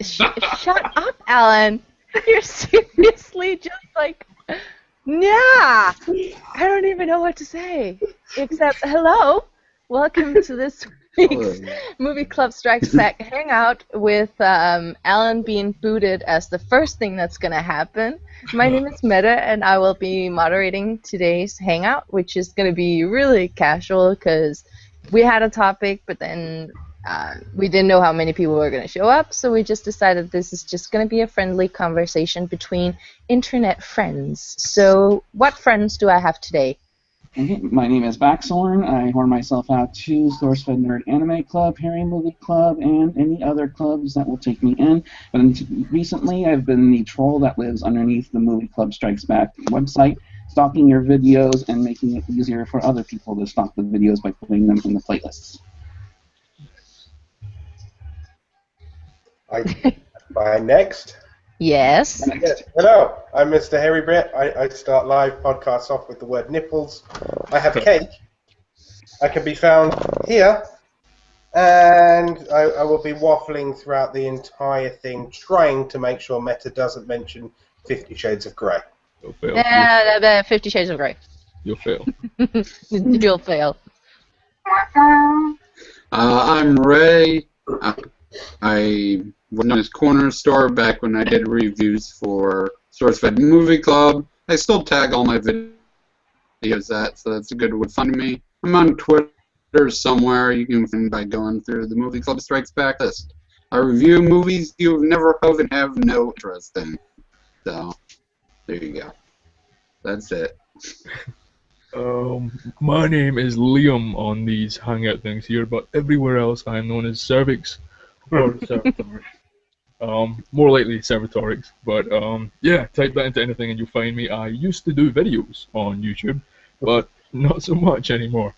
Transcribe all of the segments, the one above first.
Shut up, Alan. You're seriously just like, yeah. I don't even know what to say. Except, hello. Welcome to this week's Movie Club Strikes Back hangout with Alan being booted as the first thing that's going to happen. My name is Meta, and I will be moderating today's hangout, which is going to be really casual because we had a topic, but then we didn't know how many people were going to show up, so we just decided this is just going to be a friendly conversation between internet friends. So, what friends do I have today? Okay, my name is Baxhorn. I horn myself out to SourceFed Nerd Anime Club, Harry Movie Club, and any other clubs that will take me in. But recently, I've been the troll that lives underneath the Movie Club Strikes Back website, stalking your videos and making it easier for other people to stalk the videos by putting them in the playlists. Next? Yes. Yes. Hello, I'm Mr. Harry Brett. I start live podcasts off with the word nipples. I have cake. I can be found here. And I will be waffling throughout the entire thing, trying to make sure Meta doesn't mention 50 Shades of Grey. You'll fail. Yeah, 50 Shades of Grey. You'll fail. You'll fail. I'm Ray. I was known as Corner Store back when I did reviews for SourceFed Movie Club. I still tag all my videos so that's a good way to find me. I'm on Twitter somewhere. You can find by going through the Movie Club Strikes Back list. I review movies you've never heard of and have no interest in. So, there you go. That's it. My name is Liam on these hangout things here, but everywhere else I am known as Cervix or Servitorix. More likely Servitorix, but yeah, type that into anything and you'll find me. I used to do videos on YouTube, but not so much anymore.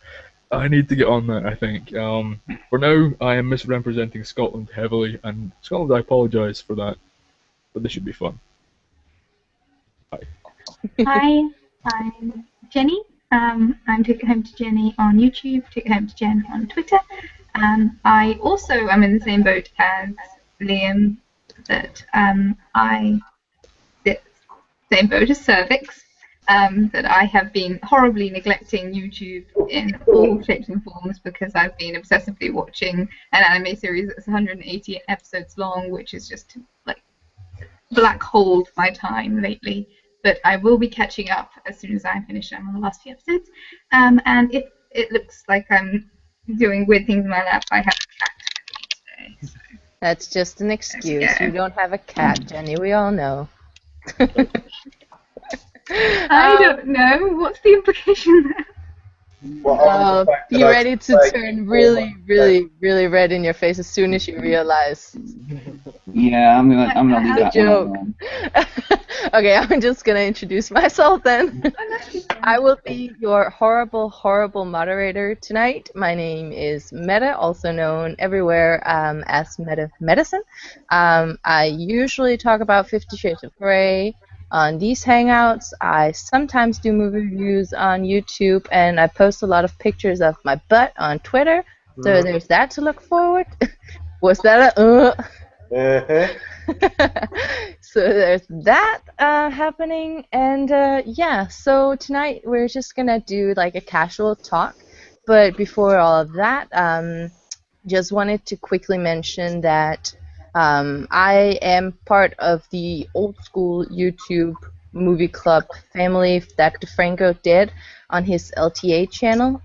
I need to get on that, I think. For now, I am misrepresenting Scotland heavily, and Scotland, I apologise for that, but this should be fun. Hi. Hi, I'm Jenny. I'm Took It Home to Jenny on YouTube, Took It Home to Jen on Twitter. I also am in the same boat as Liam, that same boat as Cervix, that I have been horribly neglecting YouTube in all shapes and forms because I've been obsessively watching an anime series that's 180 episodes long, which is just like black holed my time lately. But I will be catching up as soon as I'm finished on the last few episodes. And it looks like I'm doing weird things in my lap. I have a cat today. So. That's just an excuse. You don't have a cat, Jenny. We all know. I don't know. What's the implication there? Be ready to turn really, really, really red in your face as soon as you realize. Yeah, I'm gonna leave that joke. one alone. Okay, I'm just gonna introduce myself then. I will be your horrible, horrible moderator tonight. My name is Meta, also known everywhere as Meta Medicine. I usually talk about 50 Shades of Grey on these hangouts. I sometimes do movie reviews on YouTube, and I post a lot of pictures of my butt on Twitter. So there's that to look forward. Was that a So there's that happening, and yeah, so tonight we're just gonna do like a casual talk, but before all of that, just wanted to quickly mention that I am part of the old school YouTube movie club family that DeFranco did on his LTA channel.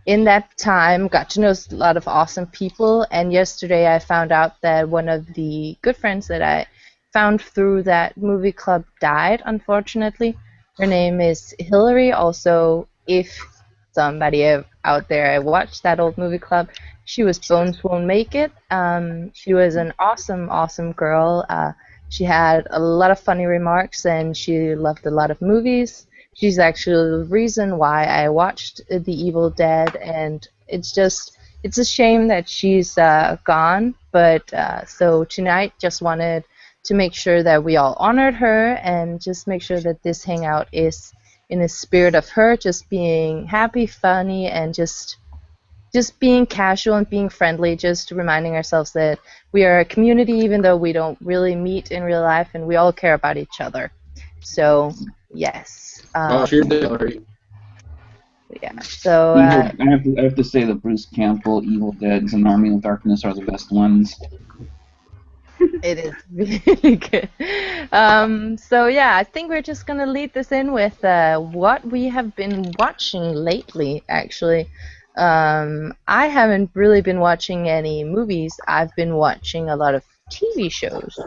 In that time, got to know a lot of awesome people, and yesterday I found out that one of the good friends that I found through that movie club died, unfortunately. Her name is Hillary. Also, if somebody out there watched that old movie club, she was Bones Won't Make It. She was an awesome, awesome girl. She had a lot of funny remarks, and she loved a lot of movies. She's actually the reason why I watched The Evil Dead, and it's a shame that she's gone, but so tonight just wanted to make sure that we all honored her and just make sure that this hangout is in the spirit of her just being happy, funny, and just just being casual and being friendly, just reminding ourselves that we are a community even though we don't really meet in real life, and we all care about each other. So, yes. Cheers, Hillary. Yeah. So, I have to say that Bruce Campbell, Evil Dead, and Army of Darkness are the best ones. it is really good. So yeah, I think we're just gonna lead this in with what we have been watching lately. Actually, I haven't really been watching any movies. I've been watching a lot of TV shows,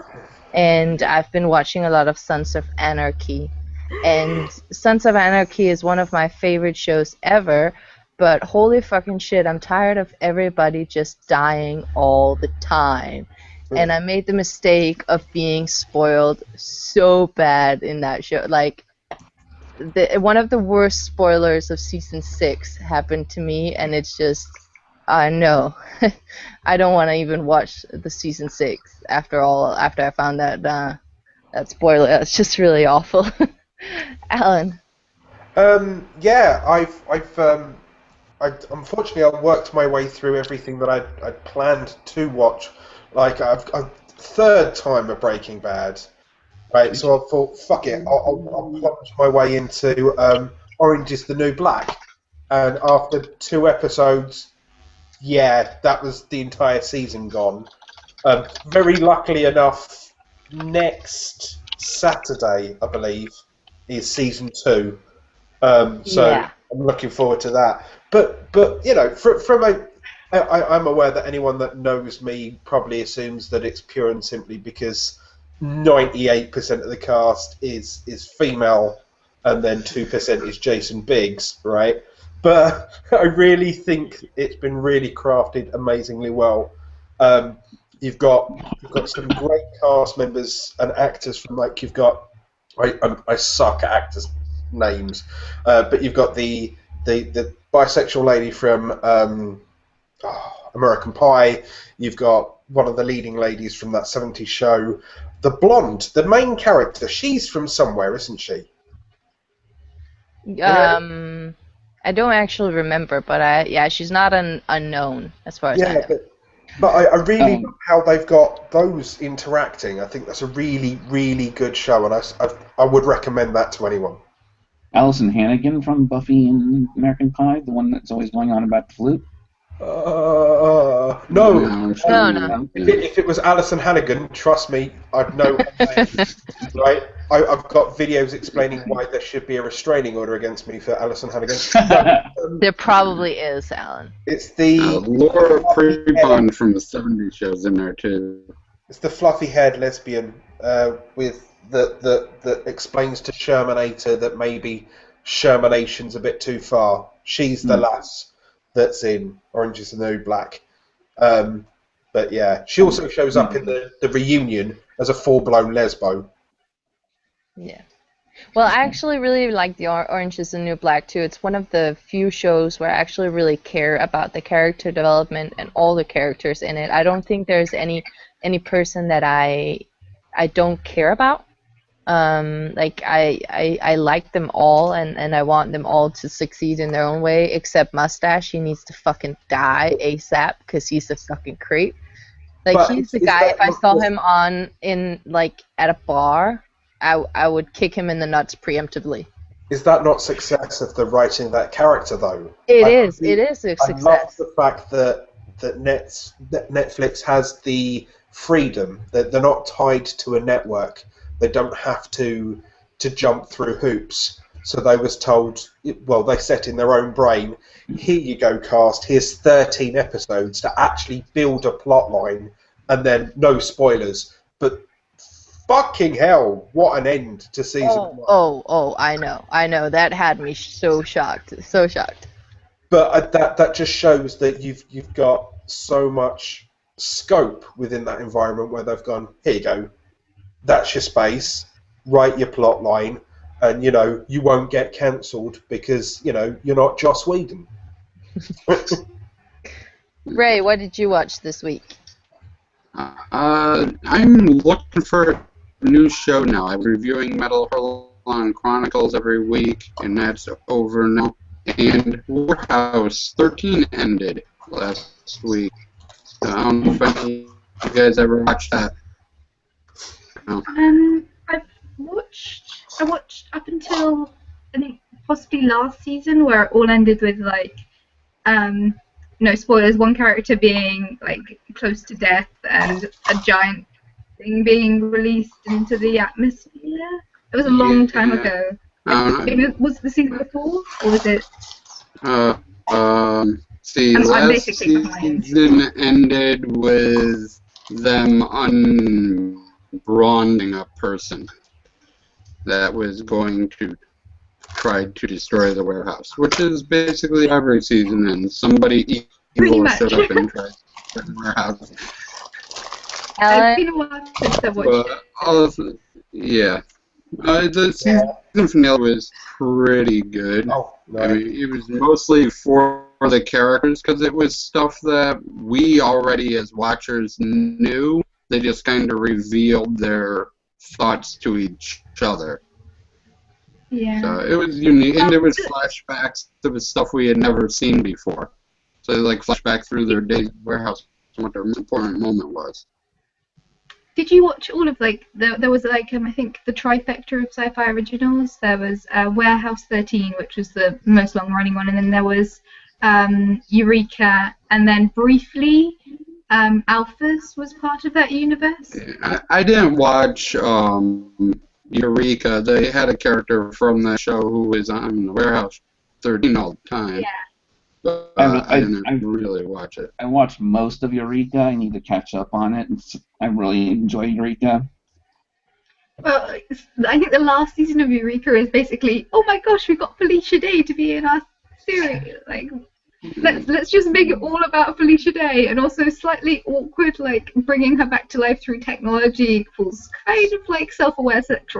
and I've been watching a lot of Sons of Anarchy. And Sons of Anarchy is one of my favorite shows ever. But holy fucking shit, I'm tired of everybody just dying all the time. And I made the mistake of being spoiled so bad in that show. Like, one of the worst spoilers of season 6 happened to me, and it's just, no. I don't want to even watch the season 6 after I found that spoiler. It's just really awful. Alan. Yeah, unfortunately I worked my way through everything that I'd planned to watch. Like, I've third time of Breaking Bad, right? So I thought, fuck it, I'll plunge my way into Orange is the New Black. And after 2 episodes, yeah, that was the entire season gone. Very luckily enough, next Saturday, I believe, is season 2. So Yeah. I'm looking forward to that. But you know, I'm aware that anyone that knows me probably assumes that it's pure and simply because 98% of the cast is female, and then 2% is Jason Biggs, right? But I really think it's been really crafted amazingly well. You've got some great cast members and actors from, like, you've got I suck at actors' names, but you've got the bisexual lady from American Pie. You've got one of the leading ladies from that 70s show. The blonde, the main character, she's from somewhere, isn't she? I don't actually remember, but she's not an unknown as far as I know. But I really love how they've got those interacting. I think that's a really, really good show, and I would recommend that to anyone. Allison Hannigan from Buffy and American Pie, the one that's always going on about the flute. No. No. If it was Alison Hannigan, trust me, I'd know her name, right? I've got videos explaining why there should be a restraining order against me for Alison Hannigan. There probably is, Alan. It's the Laura Prepon from the 70s shows in there too. It's the fluffy-haired lesbian with that explains to Shermanator that maybe Shermanation's a bit too far. She's the lass that's in Orange is the New Black. But yeah, she also shows up in the reunion as a full-blown lesbo. Yeah. Well, I actually really like the Orange is the New Black too. It's one of the few shows where I actually really care about the character development and all the characters in it. I don't think there's any person that I don't care about. Like I like them all, and I want them all to succeed in their own way, except Mustache. He needs to fucking die ASAP because he's a fucking creep. Like, but he's the guy, if I saw him at a bar, I would kick him in the nuts preemptively. Is that not success of the writing of that character, though? It is a success. I love the fact that Netflix has the freedom, that they're not tied to a network. They don't have to jump through hoops. So they was told, well, they set in their own brain, here you go, cast, here's 13 episodes to actually build a plot line, and then no spoilers. But fucking hell, what an end to season 1. Oh, I know. That had me so shocked. But that just shows that you've got so much scope within that environment where they've gone, here you go, that's your space, write your plot line, and you won't get cancelled because you're not Joss Whedon. Ray, what did you watch this week? I'm looking for a new show now. I'm reviewing Metal Hurlon Chronicles every week, and that's over now. And Warehouse 13 ended. last week. I don't know if any of you guys ever watched that. No. I watched up until I think possibly last season, where it all ended with like, no spoilers, one character being like close to death and a giant thing being released into the atmosphere. It was a long time ago. Was the season before, or was it? See, I'm last basically behind. season ended with them unbonding a person that was going to try to destroy the warehouse, which is basically every season, and somebody evil showed up and tried to destroy the warehouse. It's been a while since I watched it. Yeah. The season finale was pretty good. Oh, I mean, it was mostly for the characters because it was stuff that we already as watchers knew. They just kind of revealed their thoughts to each other. Yeah. So it was unique, and there was flashbacks to the stuff we had never seen before. So they like flashback through their days in the warehouse and what their most important moment was. Did you watch all of like there was like I think the trifecta of sci-fi originals? There was Warehouse 13, which was the most long-running one, and then there was Eureka, and then briefly Alphas was part of that universe. I didn't watch Eureka. They had a character from that show who was on the Warehouse 13 all the time. Yeah. But I didn't really watch it. I watched most of Eureka. I need to catch up on it. I really enjoy Eureka. Well, I think the last season of Eureka is basically, oh my gosh, we got Felicia Day to be in our series. Like, let's just make it all about Felicia Day, and also slightly awkward, like bringing her back to life through technology equals kind of like self-aware sex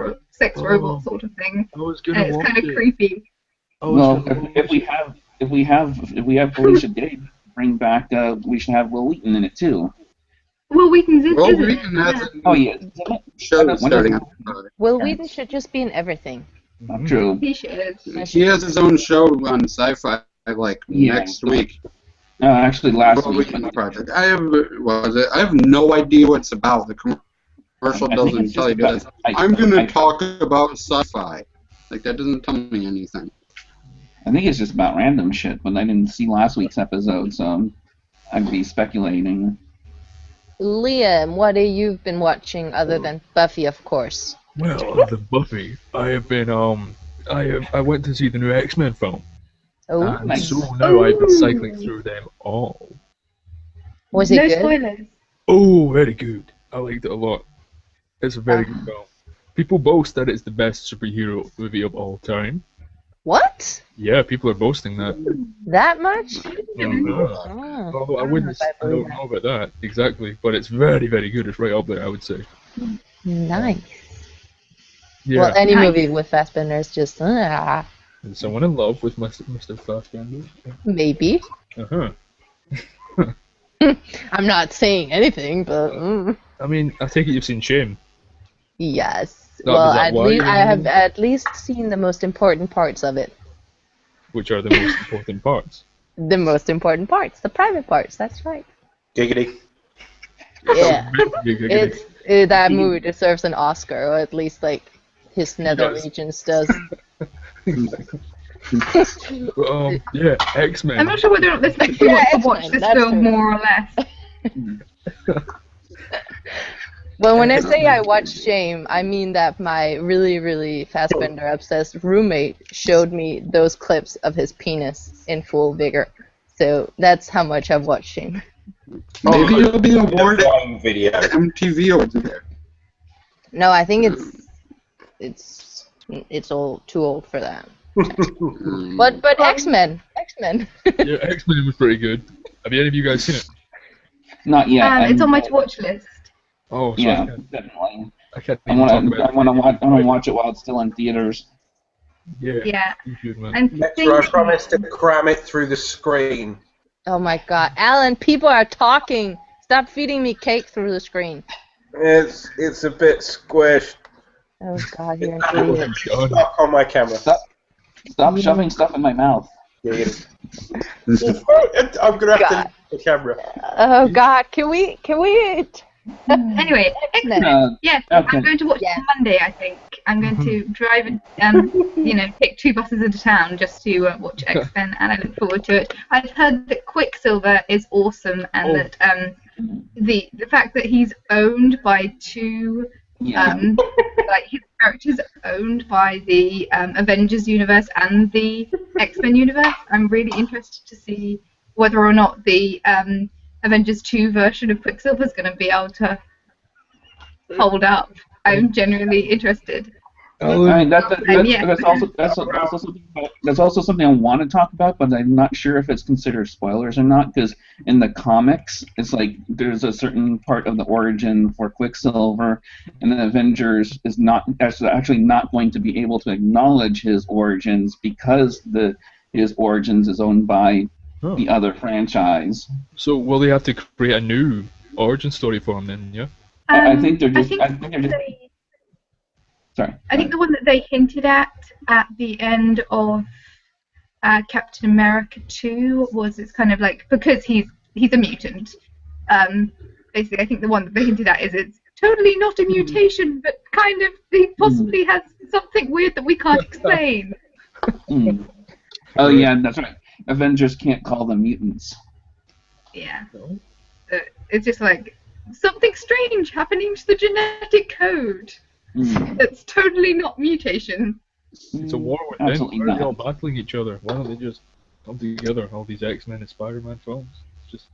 robot sort of thing. I was gonna It's watch kind of it. creepy. Well, if we have Felicia Day, bring back. We should have Will Wheaton in it too. Will Wheaton's in Well, isn't Wheaton it? has Yeah. a Yeah. show starting up. Will Wheaton should just be in everything. Not true. He should. He has his own show on Sci-Fi like next week. Actually, last Well, week. Weekend Project. I have no idea what it's about. The commercial I think doesn't it's tell you just that. about- I'm gonna talk about sci-fi. Like that doesn't tell me anything. I think it's just about random shit, but I didn't see last week's episode, so I'd be speculating. Liam, what have you been watching other than Buffy, of course? Well, other than Buffy, I have been I went to see the new X-Men film. Oh, And nice. so now I've been cycling through them all. was it No good? spoilers. Oh, very good. I liked it a lot. It's a very good film. People boast that it's the best superhero movie of all time. What? Yeah, people are boasting that. That much? Uh-huh. Oh, Although I don't know if I believe don't know about that exactly, but it's very, very good. It's right up there, I would say. nice. Yeah. Well, any Nice. movie with Fassbender is just Is someone in love with Mr. Fassbender? maybe. Uh-huh. I'm not saying anything, but I mean, I take it you've seen Shame. yes. No, Well, is that at why least you're I have in it? at least seen the most important parts of it. Which are the most important parts. The most important parts, the private parts. That's right. Giggity. Yeah. It's That movie deserves an Oscar, or at least like his nether does. regions does. Yeah, X-Men. I'm not sure whether or not this makes me Yeah, want to X-Men, watch this that's film true. more or less. Well, when I say I watched Shame, I mean that my really, really Fassbender obsessed roommate showed me those clips of his penis in full vigor. So that's how much I've watched Shame. Maybe you'll be awarded Wrong video. MTV Awards there. No, I think it's all too old for that. But X-Men. Yeah, X-Men was pretty good. Have any of you guys seen it? Not yet. It's on my to watch list. Oh, so Yeah, definitely. I can't I even want talk to. about I want to watch it while it's still in theaters. Yeah, Yeah. you should, man. And Next year, I promise to cram it through the screen. Oh my God, Alan! People are talking. Stop feeding me cake through the screen. It's a bit squished. Oh God, you're an It's idiot. stuck on my camera. Stop shoving stuff in my mouth. Giggity. I'm gonna have God. to the camera. Oh God, can we? Anyway, X-Men. Yes, okay. I'm going to watch Yes. it Monday. I think I'm going to drive, take 2 buses into town just to watch X-Men, and I look forward to it. I've heard that Quicksilver is awesome, and that the fact that he's owned by 2. Like his character's owned by the Avengers universe and the X-Men universe. I'm really interested to see whether or not the Avengers 2 version of Quicksilver is going to be able to hold up. I'm genuinely interested. I mean, that's also something I want to talk about, but I'm not sure if it's considered spoilers or not, because in the comics, it's like there's a certain part of the origin for Quicksilver, and the Avengers is actually not going to be able to acknowledge his origins because his origins is owned by the other franchise. So will they have to create a new origin story for him then? Yeah. I think they're just. Sorry. I think the one that they hinted at the end of Captain America 2 was it's kind of like because he's a mutant. Basically, I think the one that they hinted at is it's totally not a mutation, but kind of he possibly has something weird that we can't explain. Oh yeah, that's right. Avengers can't call them mutants. Yeah. It's just like something strange happening to the genetic code. That's totally not mutation. It's a war with them. Absolutely Why are they all not. battling each other? Why don't they just come together, all these X-Men and Spider-Man films? It's just...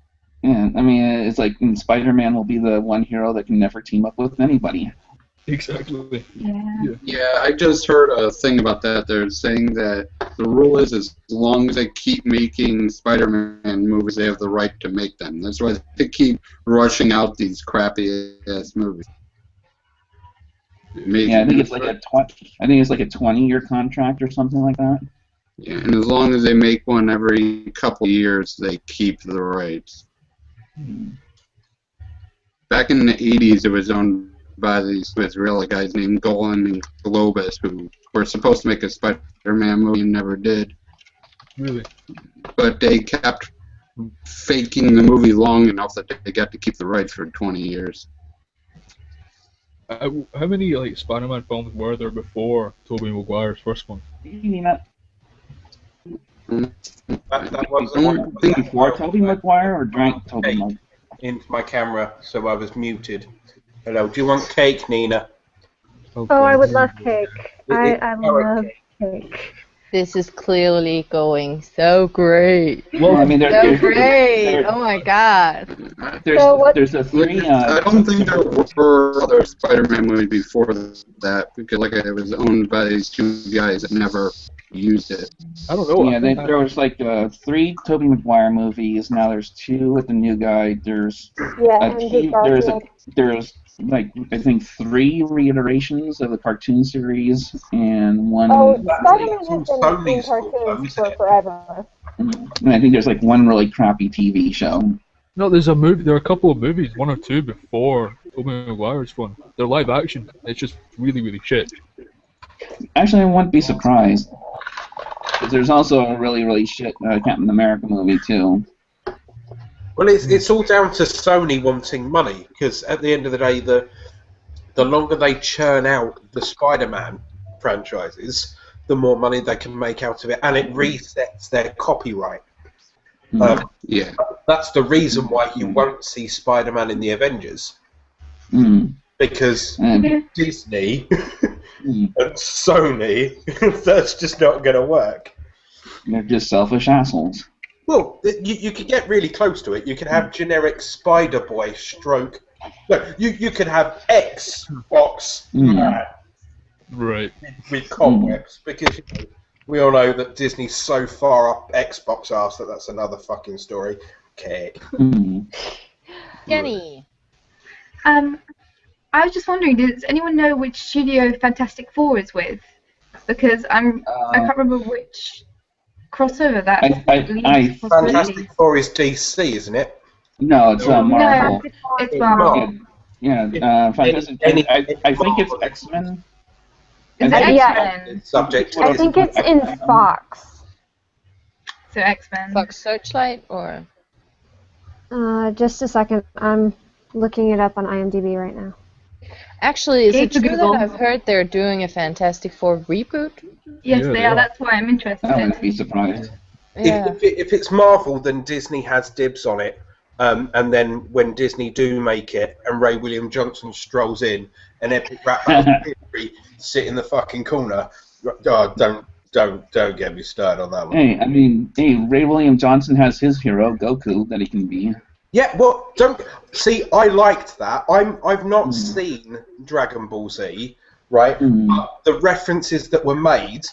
Yeah, I mean, it's like Spider-Man will be the one hero that can never team up with anybody. Exactly. Yeah, I just heard a thing about that. They're saying that the rule is as long as they keep making Spider-Man movies, they have the right to make them. That's why they keep rushing out these crappy-ass movies. Yeah, I think it's like a 20-year contract or something like that. Yeah, and as long as they make one every couple of years, they keep the rights. Back in the 80s, it was owned by these Israeli guys named Golan and Globus, who were supposed to make a Spider-Man movie and never did. Really? But they kept faking the movie long enough that they got to keep the rights for 20 years. How many like Spider-Man films were there before Tobey Maguire's first one? You mean that? That was the I one don't think Before Tobey Maguire or drank Tobey Maguire? into my camera, so I was muted. Hello, do you want cake, Nina? Okay. Oh, I would love cake. I Carrot love cake. cake. This is clearly going so great. Well, I mean, So great! Oh my God. There's a three. I don't think there were other Spider-Man movies before that, because like it was owned by these 2 guys that never used it. I don't know. Yeah, there was like 3 Tobey Maguire movies. Now there's 2 with the new guy. There's Yeah, a Andrew team, Garfield. there's like I think 3 reiterations of the cartoon series and one. Oh, Spider-Man has been Sony's in fault, cartoons isn't for it? forever. And I think there's like one really crappy TV show. No, there's a movie. There are a couple of movies, 1 or 2 before Tobey Maguire's one. They're live action. It's just really, really shit. Actually, I wouldn't be surprised. 'Cause there's also a really, really shit Captain America movie too. Well, it's all down to Sony wanting money, because at the end of the day, the longer they churn out the Spider-Man franchises, the more money they can make out of it, and it resets their copyright. Yeah. That's the reason why you won't see Spider-Man in the Avengers, because Disney and Sony, that's just not going to work. They're just selfish assholes. Well, you could get really close to it. You could have generic Spider-Boy stroke. No, you could have Xbox Right. with cobwebs, because we all know that Disney's so far up Xbox arse that that's another fucking story. Okay. Jenny. I was just wondering, does anyone know which studio Fantastic Four is with? Because I can't remember which crossover that leads possibly. Fantastic Four is DC, isn't it? No, it's Marvel. No, it's Marvel. Yeah, Fantastic. I think it's X-Men. Is it X-Men? Subject. I think it's in Fox. So X-Men. Fox Searchlight or? Just a second. I'm looking it up on IMDb right now. Actually, is Okay, it true that Google. I've heard they're doing a Fantastic Four reboot? Yes, Yeah, they they are. are. That's why I'm interested. I wouldn't be surprised. Yeah. If it's Marvel, then Disney has dibs on it. And then when Disney do make it, and Ray William Johnson strolls in, and Epic Rap Battle Theory sit in the fucking corner. Oh, don't get me started on that one. Hey, I mean, hey, Ray William Johnson has his hero, Goku, that he can be. Yeah, well, don't see. I liked that. I've not seen Dragon Ball Z, right? But the references that were made,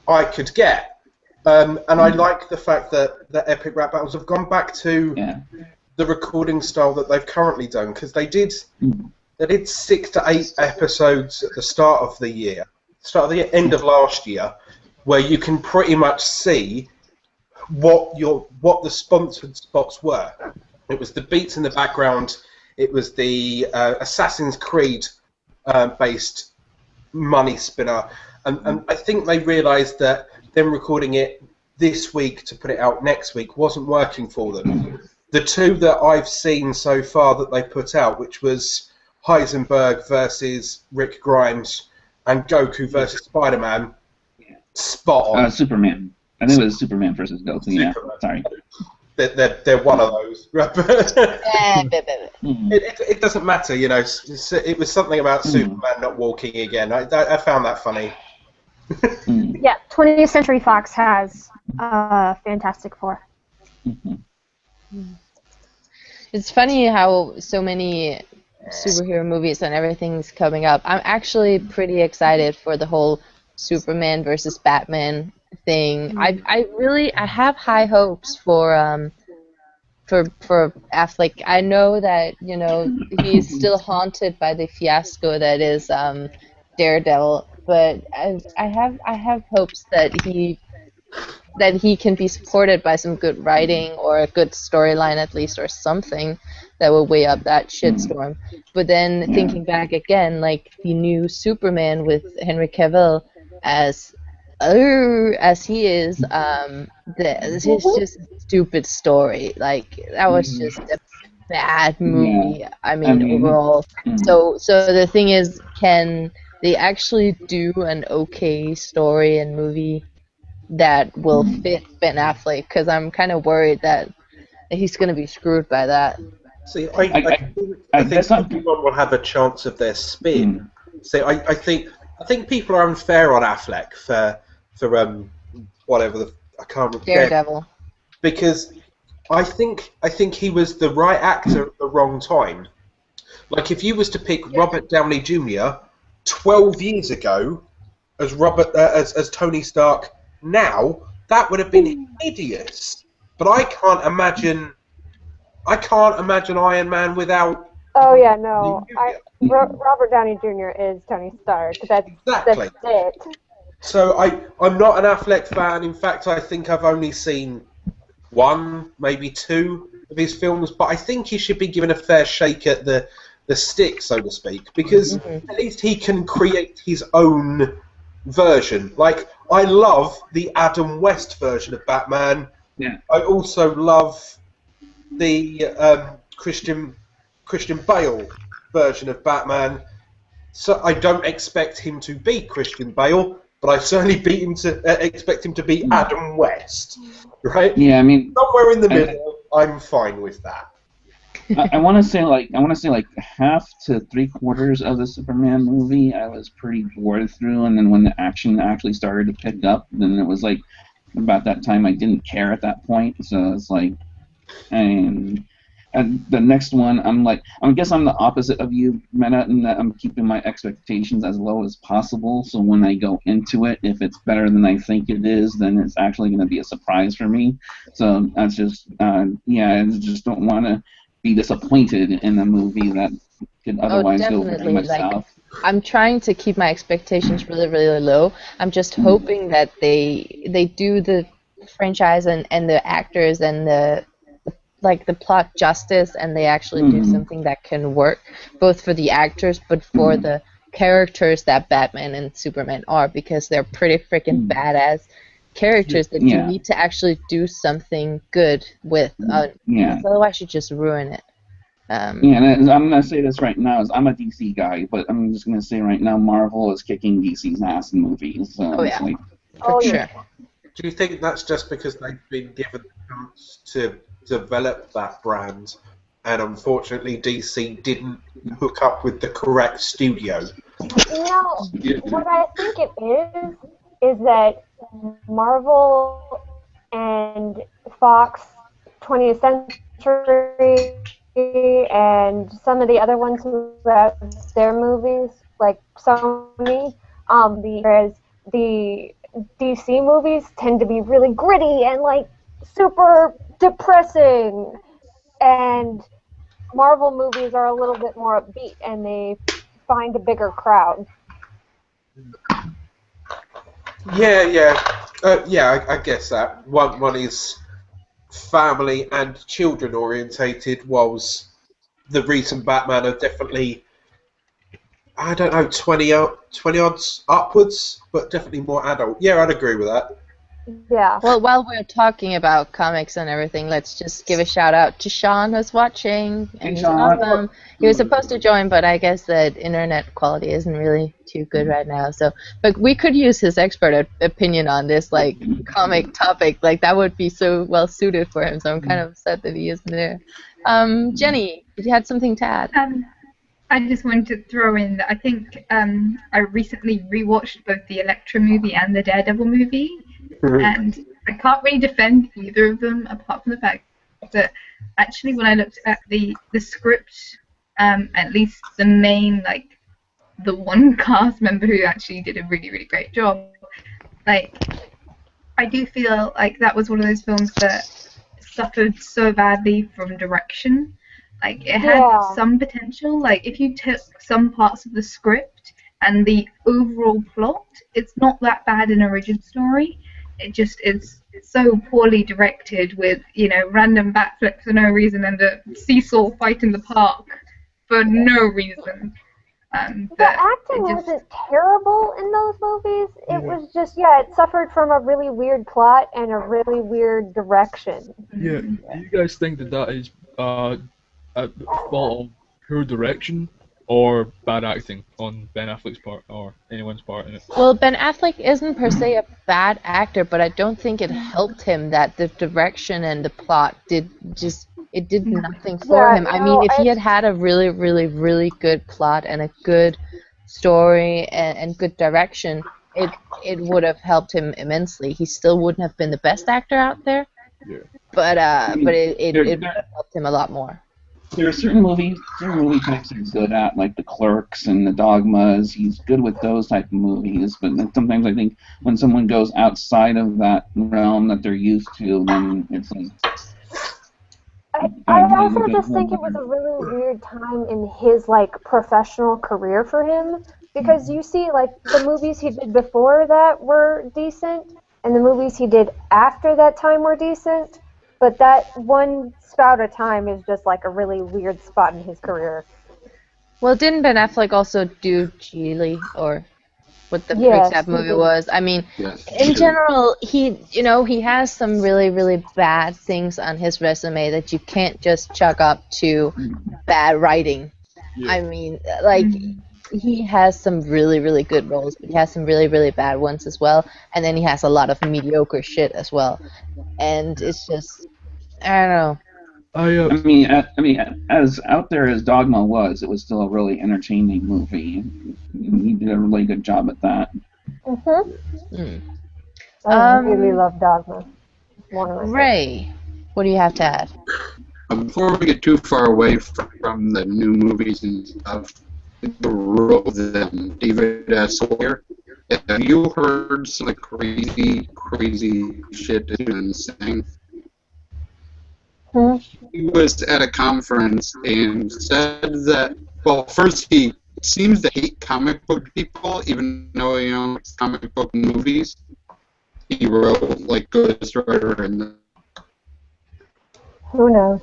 I could get, and I like the fact that the Epic Rap Battles have gone back to the recording style that they've currently done, because they did 6 to 8 episodes at the start of the end of last year, where you can pretty much see what the sponsored spots were. It was the beats in the background. It was the Assassin's Creed based money spinner, and I think they realised that them recording it this week to put it out next week wasn't working for them. The two that I've seen so far that they put out, which was Heisenberg versus Rick Grimes and Goku versus Spider-Man, spot on. Superman. I think it was Superman versus Goku. Yeah, sorry. They're one of those. It doesn't matter, you know. It was something about Superman not walking again. I found that funny. Yeah, 20th Century Fox has Fantastic Four. It's funny how so many superhero movies and everything's coming up. I'm actually pretty excited for the whole Superman versus Batman thing. I have high hopes for Affleck. I know that, you know, he's still haunted by the fiasco that is Daredevil, but I have hopes that he can be supported by some good writing or a good storyline at least, or something that will weigh up that shitstorm. But then thinking back again, like the new Superman with Henry Cavill as he is, it's just a stupid story. Like that was just a bad movie. I mean overall. So the thing is, can they actually do an okay story and movie that will fit Ben Affleck? Because I'm kind of worried that he's going to be screwed by that. See, I think everyone will have a chance of their spin. So I think people are unfair on Affleck for whatever I can't remember. Daredevil. Because I think he was the right actor at the wrong time. Like if you was to pick Robert Downey Jr. 12 years ago as as Tony Stark now, that would have been hideous. But I can't imagine Iron Man without. Oh yeah, no. Robert Downey Jr. is Tony Stark. That's it. So I'm not an Affleck fan. In fact, I think I've only seen 1, maybe 2 of his films. But I think he should be given a fair shake at the stick, so to speak, because at least he can create his own version. Like I love the Adam West version of Batman. Yeah. I also love the Christian Bale version of Batman. So I don't expect him to beat Christian Bale, but I certainly expect him to beat Adam West, right? Yeah, I mean somewhere in the middle. I'm fine with that. I want to say like half to 3/4 of the Superman movie I was pretty bored through, and then when the action actually started to pick up, then it was like about that time I didn't care at that point. So it's like, and the next one I guess I'm the opposite of you, Meta, in that I'm keeping my expectations as low as possible. So when I go into it, if it's better than I think it is, then it's actually going to be a surprise for me. So that's just I just don't want to be disappointed in a movie that could otherwise go very much south. I'm trying to keep my expectations really, really low. I'm just hoping that they do the franchise and the actors and the plot justice, and they actually do something that can work both for the actors but for the characters that Batman and Superman are, because they're pretty freaking badass. characters that you Yeah. need to actually do something good with, Yeah. because otherwise you just ruin it. Yeah, and I'm gonna say this right now is I'm a DC guy, but I'm just gonna say right now Marvel is kicking DC's ass in movies. So Oh, it's yeah. like, For sure. Do you think that's just because they've been given the chance to develop that brand, and unfortunately DC didn't hook up with the correct studio? What I think it is that Marvel and Fox 20th Century and some of the other ones who have their movies, like Sony, whereas the DC movies tend to be really gritty and like super depressing, and Marvel movies are a little bit more upbeat and they find a bigger crowd. I guess that one is family and children orientated, whilst the recent Batman are definitely, I don't know, 20 odds upwards, but definitely more adult. Yeah, I'd agree with that. Yeah. Well, while we're talking about comics and everything, let's just give a shout out to Sean who's watching, and he's Sean. awesome. He was supposed to join, but I guess that internet quality isn't really too good right now. So, but we could use his expert opinion on this, like, comic topic. Like, that would be so well suited for him. So I'm kind of upset that he isn't there. Jenny, did you have something to add? I just wanted to throw in that I think I recently rewatched both the Elektra movie and the Daredevil movie, and I can't really defend either of them apart from the fact that actually when I looked at the script, at least the main, like, the one cast member who actually did a really, really great job, like, I do feel like that was one of those films that suffered so badly from direction. Like, it had some potential. Like, if you took some parts of the script and the overall plot, it's not that bad an origin story. It just is so poorly directed with, random backflips for no reason and a seesaw fight in the park for no reason. The acting wasn't terrible in those movies. It was just, it suffered from a really weird plot and a really weird direction. Yeah, do you guys think that is at fault of poor direction or bad acting on Ben Affleck's part or anyone's part in it? Well, Ben Affleck isn't per se a bad actor, but I don't think it helped him that the direction and the plot did nothing for him. I mean, if he had a really, really, really good plot and a good story and good direction, it would have helped him immensely. He still wouldn't have been the best actor out there, but it would have helped him a lot more. There are certain movie types he's good at, like The Clerks and The Dogmas. He's good with those type of movies, but sometimes I think when someone goes outside of that realm that they're used to, then it's like... I also just think it was a really weird time in his, like, professional career for him, because you see, like, the movies he did before that were decent, and the movies he did after that time were decent, but that one spout of time is just, like, a really weird spot in his career. Well, didn't Ben Affleck also do Geely, or what the freak that movie was? I mean, in general, he has some really, really bad things on his resume that you can't just chalk up to bad writing. Yeah. I mean, like, he has some really, really good roles, but he has some really, really bad ones as well, and then he has a lot of mediocre shit as well, and it's just, I don't know. I mean, as out there as Dogma was, it was still a really entertaining movie. He did a really good job at that. I really love Dogma. One of my Ray, what do you have to add? Before we get too far away from the new movies and stuff, the role of them, David S. Sawyer. Have you heard some of the crazy shit that he's been saying? He was at a conference and said that, well, first he seems to hate comic book people, even though he owns comic book movies. He wrote, like, Ghost Rider and... Who knows?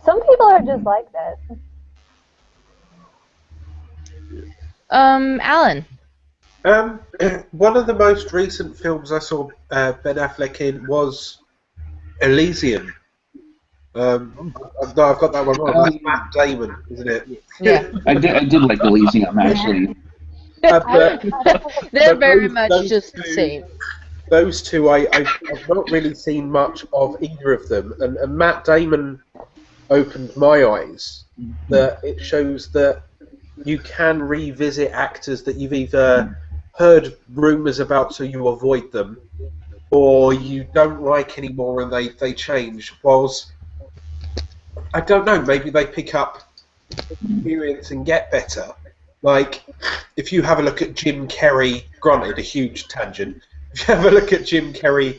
Some people are just like that. Alan. One of the most recent films I saw Ben Affleck in was Elysium. No, I've got that one wrong. That's Matt Damon, isn't it? Yeah. I did like Elysium actually. But They're very those, much those just the two, same. those two, I've not really seen much of either of them. And Matt Damon opened my eyes that it shows that you can revisit actors that you've either heard rumours about so you avoid them, or you don't like anymore and they change. Whilst, I don't know, maybe they pick up experience and get better. Like, if you have a look at Jim Carrey, granted a huge tangent, if you have a look at Jim Carrey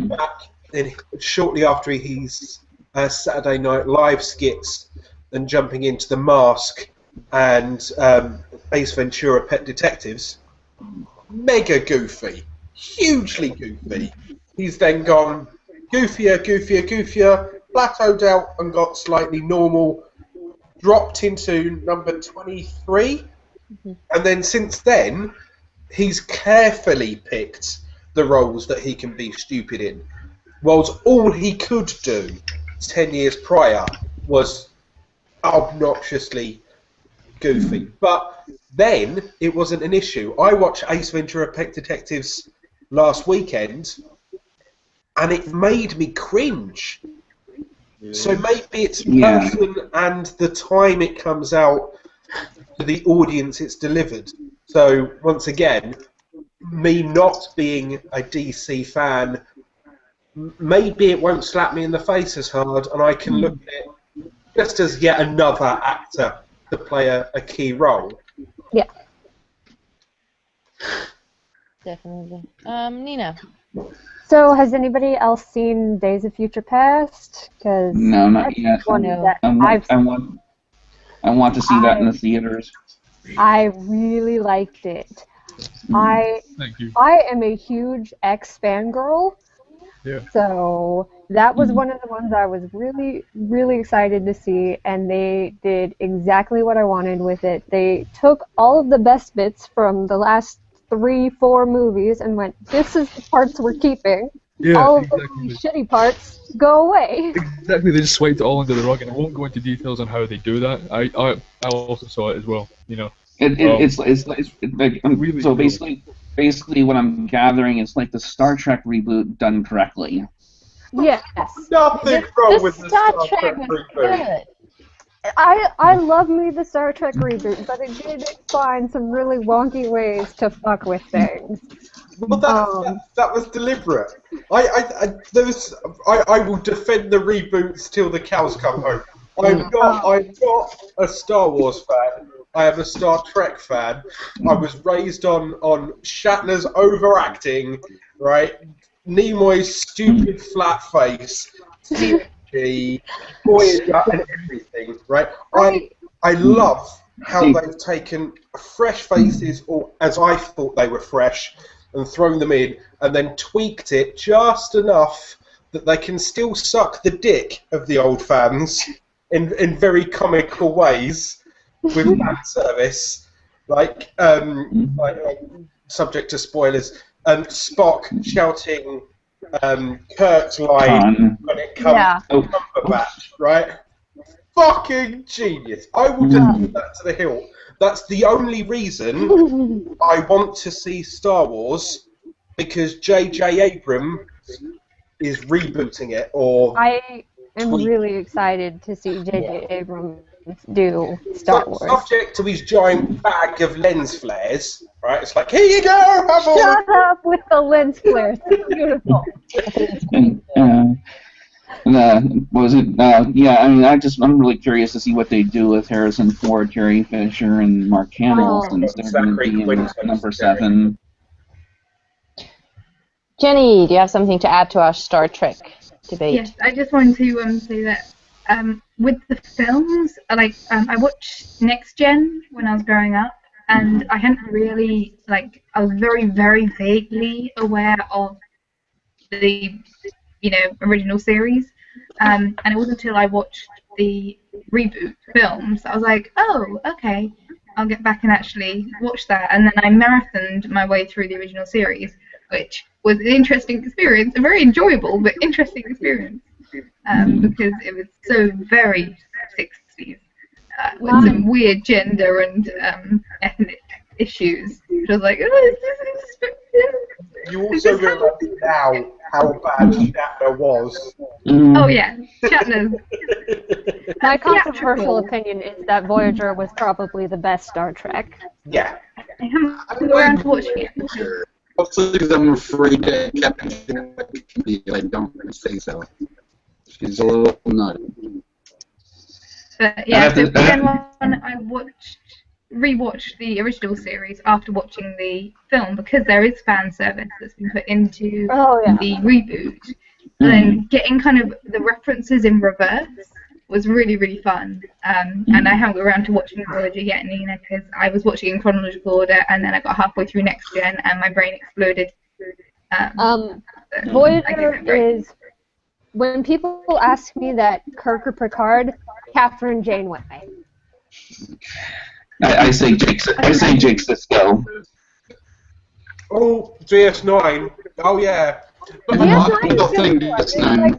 back in, shortly after he's Saturday Night Live skits and jumping into The Mask and Ace Ventura Pet Detectives, mega goofy, hugely goofy. He's then gone goofier, goofier, goofier, plateaued out and got slightly normal, dropped into number 23, and then since then, he's carefully picked the roles that he can be stupid in. Whilst all he could do 10 years prior was obnoxiously goofy. But then it wasn't an issue. I watched Ace Ventura Pet Detectives last weekend, and it made me cringe. So maybe it's the person and the time it comes out to the audience it's delivered. So once again, me not being a DC fan, maybe it won't slap me in the face as hard, and I can look at it just as yet another actor to play a key role. Yeah. Definitely. Nina. So, has anybody else seen Days of Future Past? Because No, not yet. one No. that I want to see that in the theaters. I really liked it. Thank you. I am a huge X fangirl. Yeah. So that was one of the ones I was really, really excited to see, and they did exactly what I wanted with it. They took all of the best bits from the last 3-4 movies and went, this is the parts we're keeping. Yeah, All of the exactly. really shitty parts go away. Exactly, they just swiped it all under the rug, and I won't go into details on how they do that. I also saw it as well, you know. It's like Really so cool. basically what I'm gathering is like the Star Trek reboot done correctly. Yes. Nothing wrong with the Star Trek was reboot. good. I love me the Star Trek reboot, but it did find some really wonky ways to fuck with things. Well, that was deliberate. I will defend the reboots till the cows come home. I'm not a Star Wars fan. I am a Star Trek fan. I was raised on Shatner's overacting, right? Nimoy's stupid flat face, CG, Voyager, and everything, right? I love how they've taken fresh faces, or as I thought they were fresh, and thrown them in, and then tweaked it just enough that they can still suck the dick of the old fans in very comical ways with fan service, like subject to spoilers. Spock shouting Kirk's line when it comes to Cumberbatch, right? Fucking genius! I will defend that to the hilt. That's the only reason I want to see Star Wars, because J.J. Abrams is rebooting it, or I am really excited to see J.J. Abrams do Star Wars. Subject to his giant bag of lens flares, right? It's like, here you go, have all Shut up with the lens flares. It's beautiful. What was it? Yeah, I mean, I'm really curious to see what they do with Harrison Ford, Carrie Fisher, and Mark Hamill, since they're going to be in number 7. Jenny, do you have something to add to our Star Trek debate? Yes, I just wanted to say that with the films, I watched Next Gen when I was growing up, and I hadn't really, I was very, very vaguely aware of the, original series, and it wasn't until I watched the reboot films I was like, oh, okay, I'll get back and actually watch that. And then I marathoned my way through the original series, which was an interesting experience, a very enjoyable but interesting experience, because it was so very 60s, with some weird gender and ethnic issues. Which I was like, oh, You also realise now how bad Shatner was. oh yeah, Shatner's. My controversial opinion is that Voyager was probably the best Star Trek. Yeah. I haven't got around to watching it. Mostly because I'm afraid that Captain Janeway can be. I don't say so. She's a little nutty. But yeah, so again, I rewatched the original series after watching the film because there is fan service that's been put into the reboot. And then getting kind of the references in reverse was really, really fun. And I haven't got around to watching Voyager yet, Nina, because I was watching in chronological order and then I got halfway through Next Gen and my brain exploded. Voyager is, when people ask me that Kirk or Picard, Catherine Janeway. I say Jake Sisko. Oh, DS9. Oh, yeah. But DS9 people is think good. DS9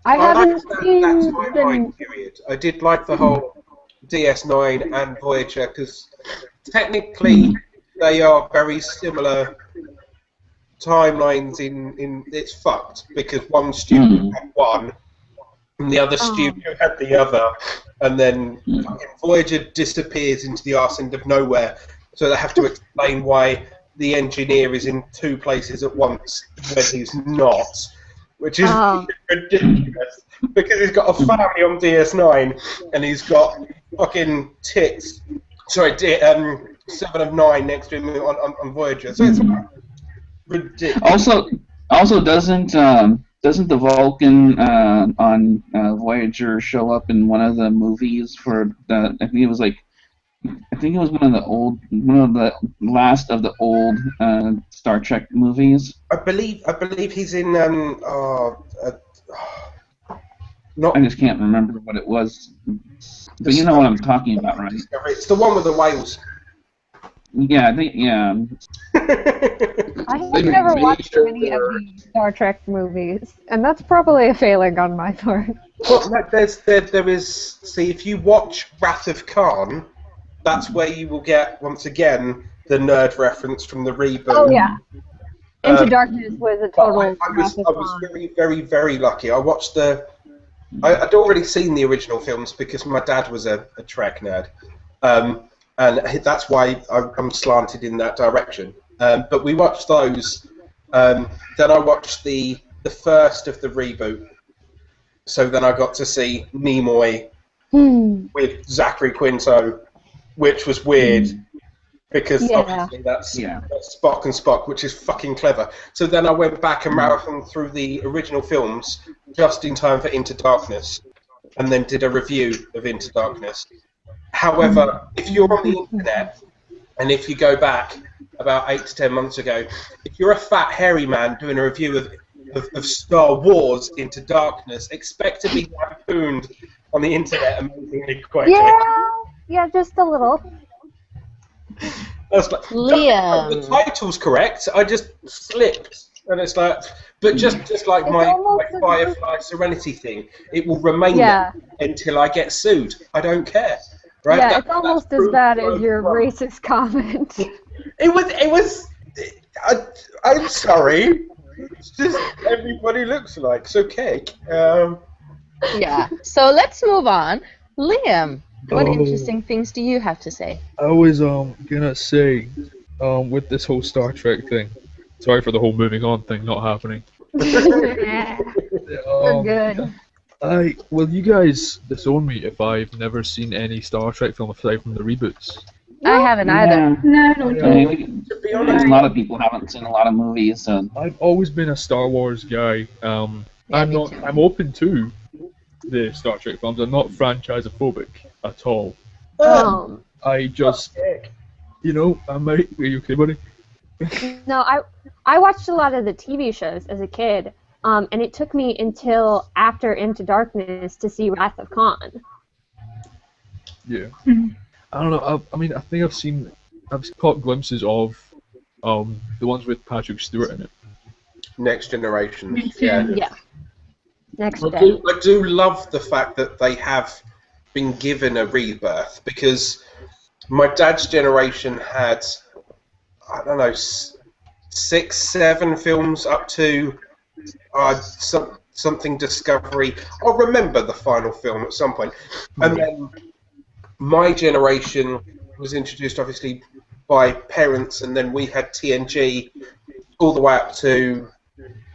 I haven't That's seen my the... time period. I did like the whole DS9 and Voyager because technically they are very similar timelines in it's fucked because one studio had one and the other studio had the other, and then fucking Voyager disappears into the arse end of nowhere, so they have to explain why the engineer is in two places at once when he's not, which is ridiculous because he's got a family on DS9 and he's got fucking tits. Sorry, 7 of 9 next to him on Voyager. So it's ridiculous. Also, doesn't the Vulcan on Voyager show up in one of the movies for the? I think it was one of the last of the old Star Trek movies. I believe he's in I just can't remember what it was, but you know what I'm talking about, right? It's the one with the whales. Yeah, I think I have never watched any of the Star Trek movies, and that's probably a failing on my part. Well, no, there is. See, if you watch Wrath of Khan, that's where you will get once again the nerd reference from the reboot. Oh yeah, Into Darkness was a total. I was very, very, very lucky. I watched I'd already seen the original films because my dad was a Trek nerd. And that's why I'm slanted in that direction. But we watched those. Then I watched the first of the reboot. So then I got to see Nimoy with Zachary Quinto, which was weird because obviously that's Spock and Spock, which is fucking clever. So then I went back and marathoned through the original films just in time for Into Darkness, and then did a review of Into Darkness. However, if you're on the internet, and if you go back about 8 to 10 months ago, if you're a fat, hairy man doing a review of Star Wars Into Darkness, expect to be lampooned on the internet amazingly quickly. Yeah, just a little. That's like, Liam. the title's correct, I just slipped. And it's like, but just like my Firefly Serenity thing, it will remain there until I get sued. I don't care. Right? Yeah, it's almost as bad as your racist comment. It was. I'm sorry. It's just everybody looks like. So cake. Yeah. So let's move on. Liam, what interesting things do you have to say? I was gonna say, with this whole Star Trek thing. Sorry for the whole moving on thing not happening. We're good. Will you guys disown me if I've never seen any Star Trek film aside from the reboots? I haven't either. No. To be honest, a lot of people haven't seen a lot of movies. So. I've always been a Star Wars guy. I'm open to the Star Trek films. I'm not franchise-phobic at all. I just, I might. Are you okay, buddy? No, I watched a lot of the TV shows as a kid. And it took me until after Into Darkness to see Wrath of Khan. Yeah. I don't know. I mean, I think I've caught glimpses of the ones with Patrick Stewart in it. Next Generation. Next Yeah. Gen. Yeah. Next I day. do love the fact that they have been given a rebirth, because my dad's generation had, I don't know, 6, 7 films up to something Discovery. I'll remember the final film at some point. And then my generation was introduced, obviously, by parents, and then we had TNG all the way up to,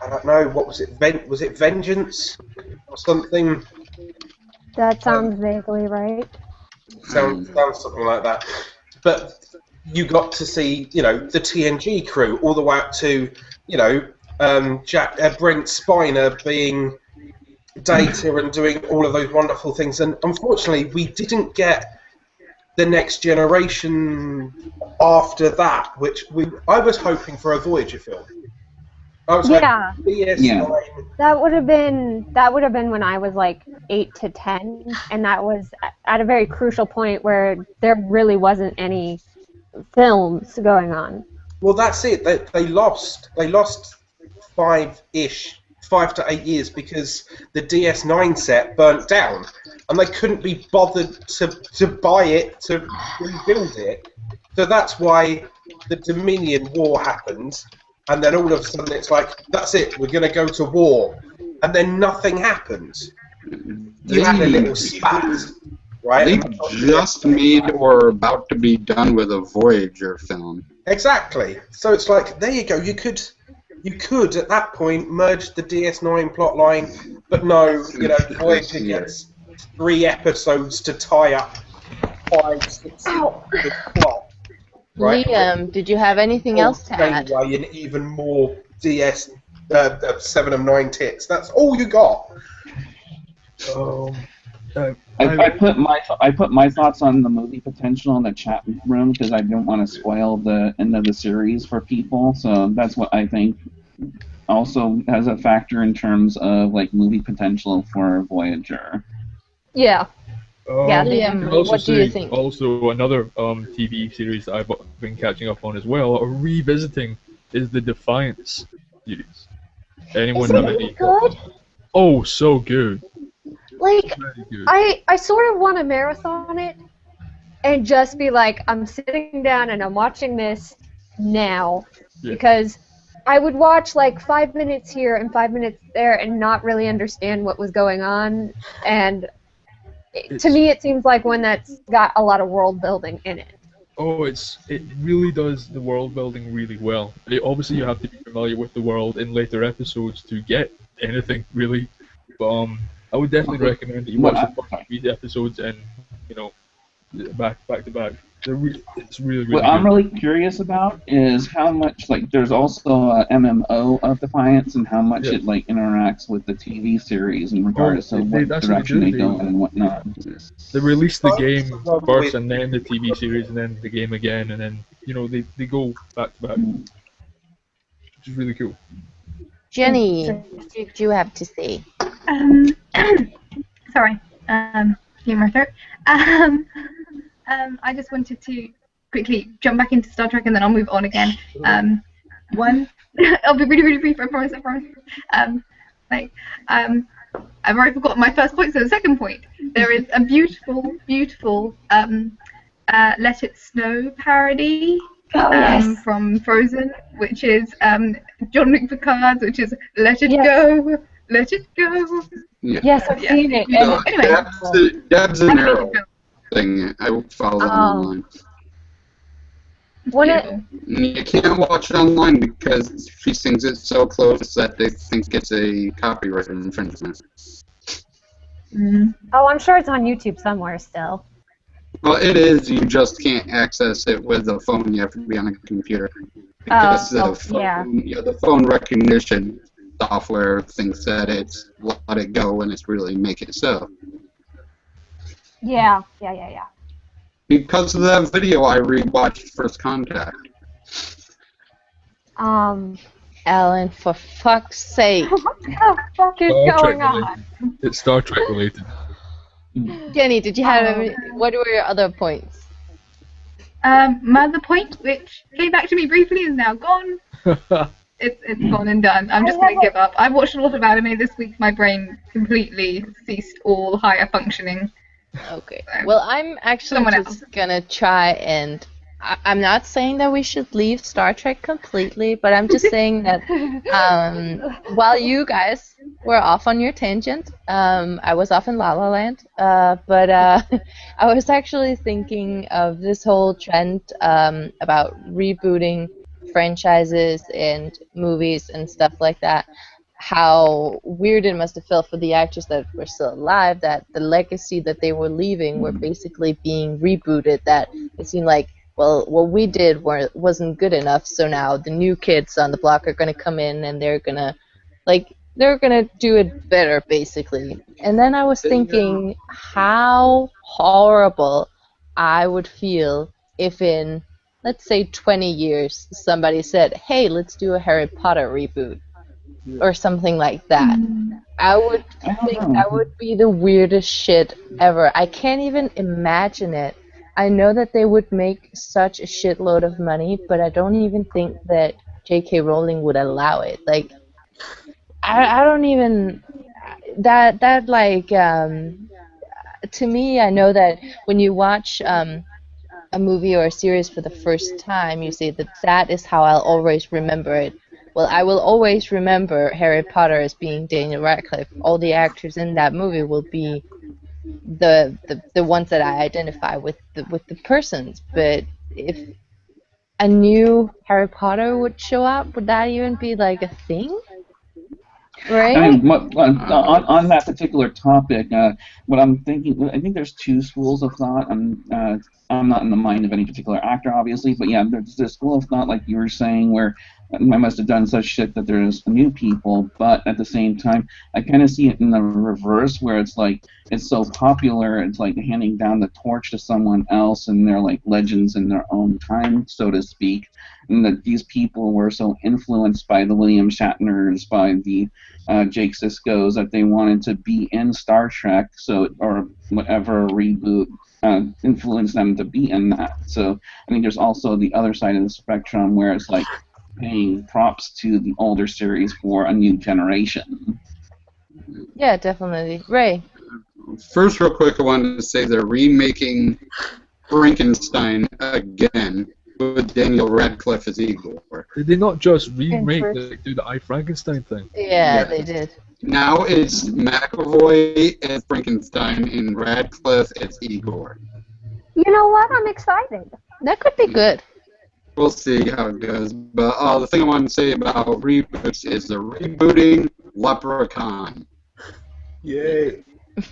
I don't know, what was it? Was it Vengeance or something? That sounds vaguely right. Sounds something like that. But you got to see, the TNG crew all the way up to, Brent Spiner being Data and doing all of those wonderful things. And unfortunately, we didn't get the Next Generation after that, which I was hoping for a Voyager film. I was Yeah. hoping DS9. That would have been when I was like 8 to 10, and that was at a very crucial point where there really wasn't any films going on. Well, that's it. They lost 5 to 8 years because the DS9 set burnt down, and they couldn't be bothered to buy it to rebuild it. So that's why the Dominion War happened, and then all of a sudden it's like, that's it, we're going to go to war, and then nothing happened. You had a little spat, right? They just made or about to be done with a Voyager film. Exactly. So it's like, there you go. You could at that point merge the DS9 plot line, but no, Voyager gets 3 episodes to tie up 5, 6 the plot. Right? Liam, did you have anything else to add? And even more DS 7 of 9 tits. That's all you got. I put my thoughts on the movie potential in the chat room because I don't want to spoil the end of the series for people. So that's what I think also has a factor in terms of like movie potential for Voyager. Yeah. Yeah, Liam, Also what do you say think? Also, another TV series that I've been catching up on as well, or revisiting, is the Defiance series. Anyone Is have it any? good? Oh, so good. Like, Very good. I sort of want to marathon it and just be like, I'm sitting down and I'm watching this now, because I would watch like 5 minutes here and 5 minutes there and not really understand what was going on, and to me it seems like one that's got a lot of world building in it. Oh, it really does the world building really well. Obviously, you have to be familiar with the world in later episodes to get anything really. But I would definitely recommend that you watch the first 3 episodes and back to back. It's really What good. I'm really curious about is how much, like, there's also a MMO of Defiance and how much it like interacts with the TV series in regards to what direction they go in and whatnot. They release the game first and then the TV series and then the game again and then they go back to back, which is really cool. Jenny, what did you have to say? Sorry, clear my throat. I just wanted to quickly jump back into Star Trek and then I'll move on again. One, I'll be really, really brief. I promise. I've already forgotten my first point, so the second point. There is a beautiful, beautiful Let It Snow parody from Frozen, which is Jean-Luc Picard's, which is Let It Go, Let It Go. Yeah. Yes, I've seen it. No, Anyway. Dab's an arrow thing. I will follow them online. You can't watch it online because she sings it so close that they think it's a copyright infringement. Oh, I'm sure it's on YouTube somewhere still. Well, it is. You just can't access it with a phone. You have to be on a computer. Because the phone recognition software thinks that it's let it go and it's really make it so. Yeah. Because of that video, I rewatched First Contact. Alan, for fuck's sake. What the fuck is going on? It's Star Trek related. Jenny, did you have what were your other points? My other point, which came back to me briefly, is now gone. It's gone and done. I'm just going to give up. I've watched a lot of anime this week. My brain completely ceased all higher functioning. Okay. So, Well, I'm actually someone just gonna try and I'm not saying that we should leave Star Trek completely, but I'm just saying that while you guys were off on your tangent, I was off in La La Land. But I was actually thinking of this whole trend about rebooting franchises and movies and stuff like that. How weird it must have felt for the actors that were still alive, that the legacy that they were leaving were basically being rebooted, that it seemed like, well, what we did wasn't good enough, so now the new kids on the block are going to come in and they're going to do it better, basically. And then I was thinking how horrible I would feel if in, let's say, 20 years, somebody said, hey, let's do a Harry Potter reboot or something like that. I would think that would be the weirdest shit ever. I can't even imagine it. I know that they would make such a shitload of money, but I don't even think that J.K. Rowling would allow it. Like, I don't even that like to me, I know that when you watch a movie or a series for the first time, you say that that is how I'll always remember it. Well, I will always remember Harry Potter as being Daniel Radcliffe. All the actors in that movie will be the ones that I identify with the persons. But if a new Harry Potter would show up, would that even be like a thing? Right? On that particular topic, what I'm thinking, I think there's two schools of thought. I'm not in the mind of any particular actor, obviously, but yeah, there's this school of thought, like you were saying, where I must have done such shit that there's new people, but at the same time, I kind of see it in the reverse, where it's like, it's so popular, it's like handing down the torch to someone else, and they're like legends in their own time, so to speak, and that these people were so influenced by the William Shatners, by the Jake Siskos, that they wanted to be in Star Trek, so or whatever reboot influenced them to be in that. So I think there's also the other side of the spectrum where it's like paying props to the older series for a new generation. Yeah, definitely. Ray. First, real quick, I wanted to say they're remaking Frankenstein again with Daniel Radcliffe as Igor. Did they not just remake, Interest- like, do the I Frankenstein thing? Yeah, they did. Now it's McAvoy as Frankenstein and Radcliffe as Igor. You know what? I'm excited. That could be good. We'll see how it goes. But the thing I want to say about reboots is they're rebooting Leprechaun. Yay.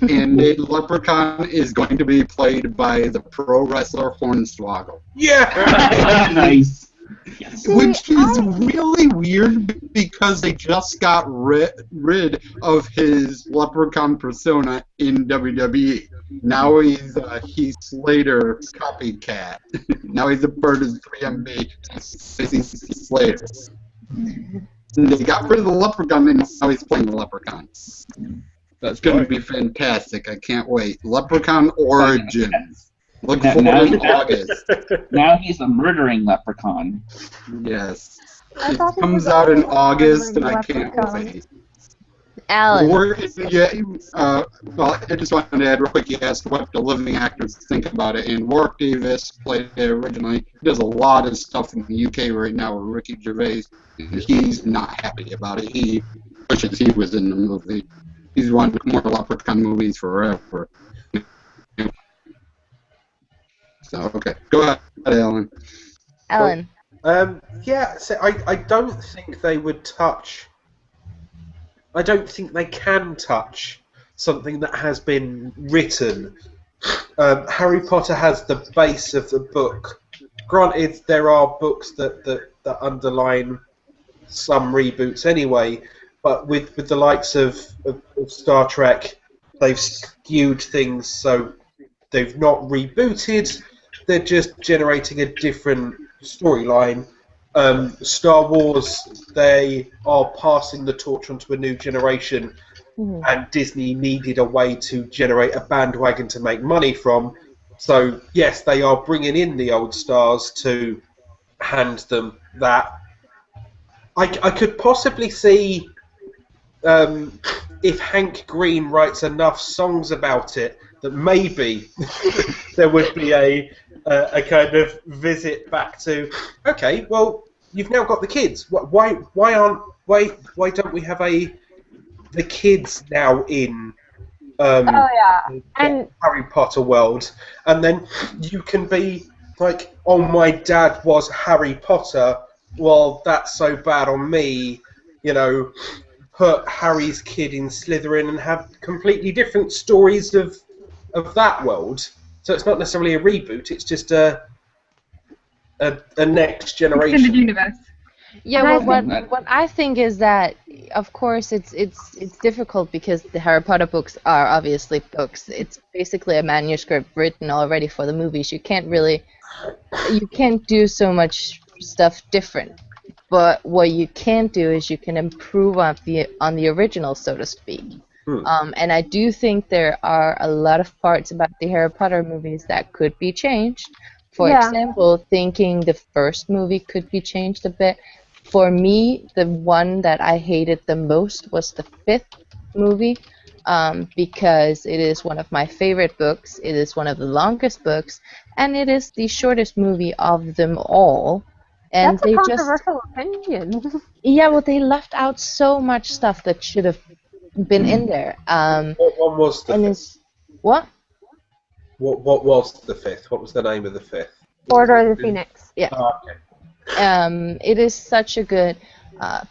And the Leprechaun is going to be played by the pro wrestler Hornswoggle. Yeah! Nice. Yes. Which is really weird because they just got rid of his Leprechaun persona in WWE. Now he's a Heath Slater copycat. Now he's a part of 3MB Slater. And they got rid of the Leprechaun and now he's playing the Leprechaun. That's going to be fantastic. I can't wait. Leprechaun Origins. Look forward to August. Now he's a murdering leprechaun. Yes. I It thought he comes was out in already August, and I murdering can't leprechauns. wait. Alan. Well, I just wanted to add real quick, you asked what the living actors think about it, and Warwick Davis played it originally. He does a lot of stuff in the UK right now with Ricky Gervais, and he's not happy about it. He wishes he was in the movie. He's wanted more Leprechaun movies forever. So, okay. Go ahead, Alan. Alan. Yeah, so I don't think they would touch. I don't think they can touch something that has been written. Harry Potter has the base of the book. Granted, there are books that underline some reboots anyway, but with the likes of Star Trek, they've skewed things so they've not rebooted. They're just generating a different storyline. Star Wars, they are passing the torch onto a new generation, and Disney needed a way to generate a bandwagon to make money from, So yes, they are bringing in the old stars to hand them that. I could possibly see if Hank Green writes enough songs about it that maybe there would be a kind of visit back to, okay, well, you've now got the kids. Why don't we have the kids now in Oh yeah, the and Harry Potter world, and then you can be like, oh, my dad was Harry Potter. Well, that's so bad on me, you know. Put Harry's kid in Slytherin and have completely different stories of that world. So it's not necessarily a reboot; it's just a next generation. Extended universe. Yeah, And well, I what I think is that, of course, it's difficult because the Harry Potter books are obviously books. It's basically a manuscript written already for the movies. You can't do so much stuff different. But what you can do is you can improve on the original, so to speak. And I do think there are a lot of parts about the Harry Potter movies that could be changed. For Yeah. example, thinking the first movie could be changed a bit. For me, the one that I hated the most was the fifth movie, because it is one of my favorite books, it is one of the longest books, and it is the shortest movie of them all. And that's a controversial opinion. yeah, well, they left out so much stuff that should have been in there. What one was the And fifth? it's what? What was the fifth? What was the name of the fifth? Order of the Phoenix. Yeah. Oh, okay. It is such a good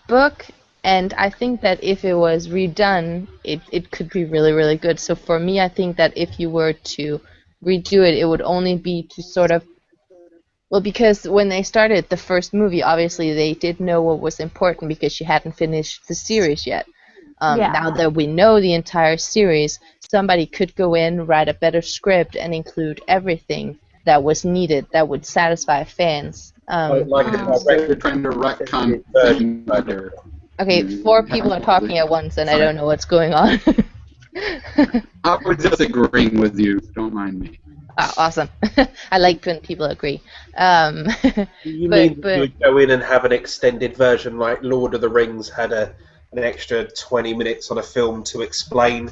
book, and I think that if it was redone, it could be really, really good. So for me, I think that if you were to redo it, it would only be to sort of, well, because when they started the first movie, obviously they did know what was important because she hadn't finished the series yet. Yeah. Now that we know the entire series, somebody could go in, write a better script, and include everything that was needed that would satisfy fans. Like They're trying to retcon things better. Okay, 4 people are talking at once, and I don't know what's going on. I was just agreeing with you. Don't mind me. Oh, awesome. I like when people agree. You But- mean but- you would go in and have an extended version like Lord of the Rings had an extra 20 minutes on a film to explain?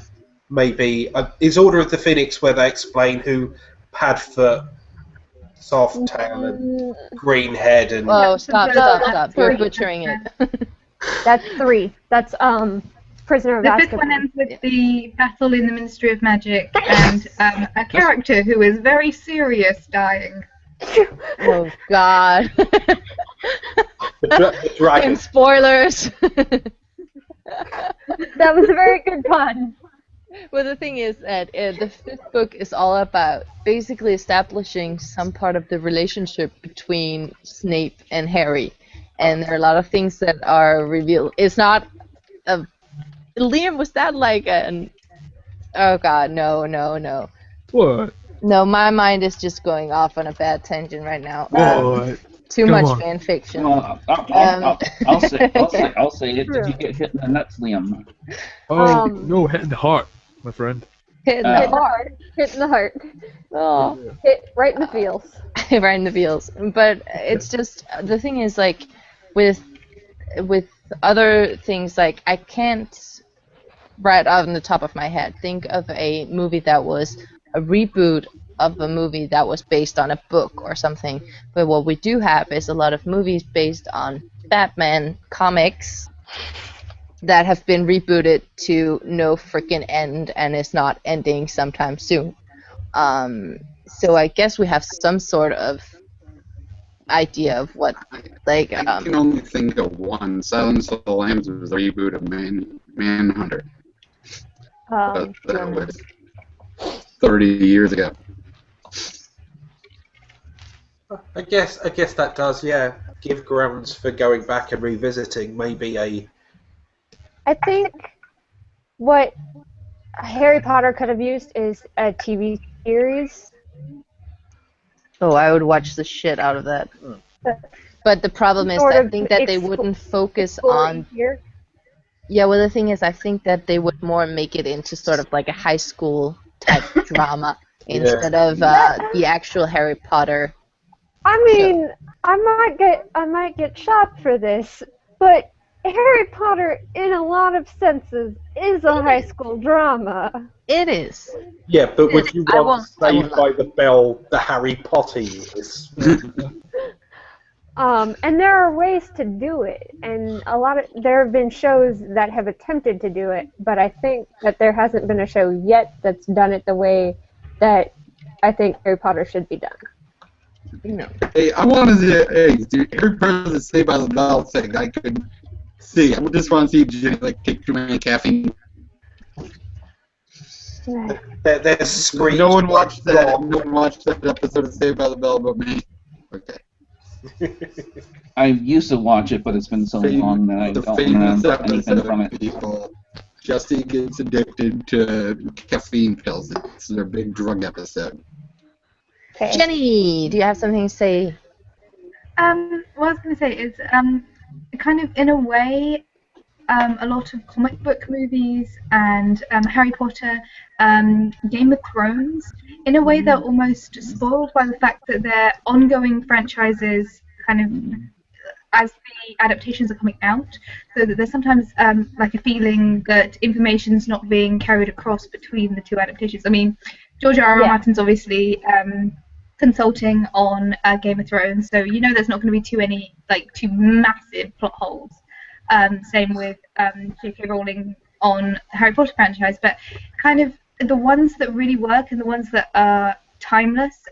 Maybe is Order of the Phoenix where they explain who Padfoot, Softail, and Greenhead and Oh, stop. that's You're great. butchering it. That's 3. That's Prisoner of The fifth one Azkaban. ends with the battle in the Ministry of Magic and a character who is very serious dying. Oh, God. the dragon. And spoilers. That was a very good pun. Well, the thing is that the fifth book is all about basically establishing some part of the relationship between Snape and Harry. And there are a lot of things that are revealed. It's not a... Liam, was that like an... Oh, God, no. What? No, my mind is just going off on a bad tangent right now. What? Too Come much on. fan fiction. Well, I'll say it. Did you get hit in the nuts, Liam? Oh, Um, no, hit in the heart, my friend. Hitting Uh, Hit hard. Hit in the heart. oh. Hit right in the feels. Right in the feels. But it's just, the thing is, like, with other things, like, I can't right on the top of my head think of a movie that was a reboot of a movie that was based on a book or something. But what we do have is a lot of movies based on Batman comics that have been rebooted to no freaking end and is not ending sometime soon. So I guess we have some sort of idea of what, like, I can only think of one. Silence of the Lambs was a reboot of Manhunter. But that was 30 years ago. I guess that does, yeah, give grounds for going back and revisiting maybe a... I think what Harry Potter could have used is a TV series. oh, I would watch the shit out of that. But the problem is Sort that I of think that they explore- wouldn't focus story on... here. Yeah, well, the thing is, I think that they would more make it into sort of like a high school type drama instead of the actual Harry Potter I show. mean, I might get shot for this, but Harry Potter, in a lot of senses, is a high school drama. It is. Yeah, but would you I want won't Saved by the Bell, the Harry Potter years? And there are ways to do it, and there have been shows that have attempted to do it, but I think that there hasn't been a show yet that's done it the way that I think Harry Potter should be done. No. Hey, I wanted to. Hey, dude, Harry Potter Saved by the Bell thing. I could see. I just want to see Jenny like take too many caffeine. There's Screech. No one watched that. No one watched that episode of Saved by the Bell but me. Okay. I used to watch it, but it's been so long that I The don't famous remember anything from episode, it. people. Jesse gets addicted to caffeine pills. It's their big drug episode. Okay. Jenny, do you have something to say? What I was going to say is, kind of in a way, a lot of comic book movies and Harry Potter, Game of Thrones, in a way they're almost spoiled by the fact that they're ongoing franchises kind of as the adaptations are coming out, so that there's sometimes like a feeling that information's not being carried across between the two adaptations. I mean, George R. R. Martin's obviously consulting on Game of Thrones, so you know there's not going to be two massive plot holes. Same with J.K. Rowling on the Harry Potter franchise, but kind of the ones that really work and the ones that are timeless,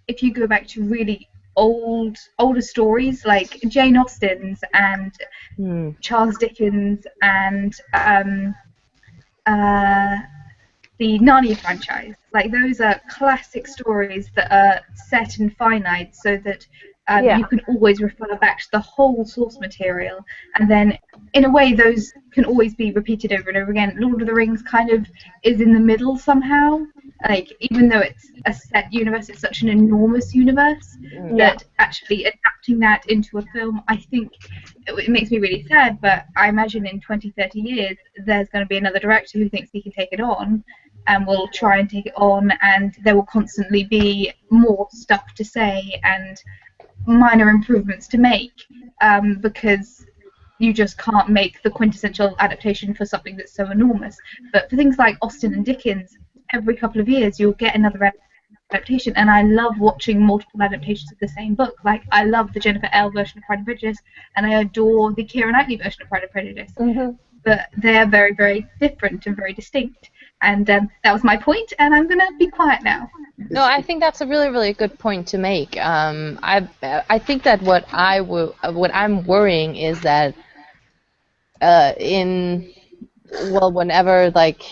if you go back to really older stories like Jane Austen's and Charles Dickens and the Narnia franchise, like those are classic stories that are set and finite, so that you can always refer back to the whole source material, and then in a way those can always be repeated over and over again. Lord of the Rings kind of is in the middle somehow, like even though it's a set universe, it's such an enormous universe that actually adapting that into a film, I think it makes me really sad, but I imagine in 20-30 years there's going to be another director who thinks he can take it on and will try and take it on, and there will constantly be more stuff to say and minor improvements to make, because you just can't make the quintessential adaptation for something that's so enormous. But for things like Austen and Dickens, every couple of years you'll get another adaptation, and I love watching multiple adaptations of the same book. Like, I love the Jennifer L. version of Pride and Prejudice, and I adore the Keira Knightley version of Pride and Prejudice. But they're very, very different and very distinct. And that was my point, and I'm going to be quiet now. No, I think that's a really, really good point to make. I think that what I'm worrying is that whenever, like,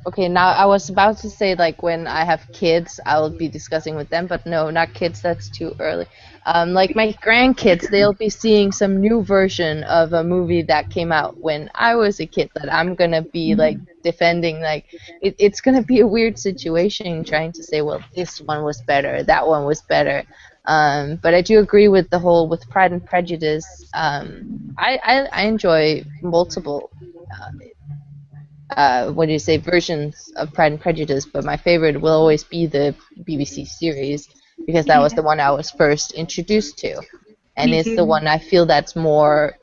okay, now I was about to say, like, when I have kids, I'll be discussing with them, but no, not kids, that's too early. Like, my grandkids, they'll be seeing some new version of a movie that came out when I was a kid that I'm going to be, like, defending. Like, it's going to be a weird situation trying to say, well, this one was better, that one was better. But I do agree with with Pride and Prejudice. I enjoy multiple versions of Pride and Prejudice, but my favorite will always be the BBC series, because that was the one I was first introduced to, and it's the one I feel that's more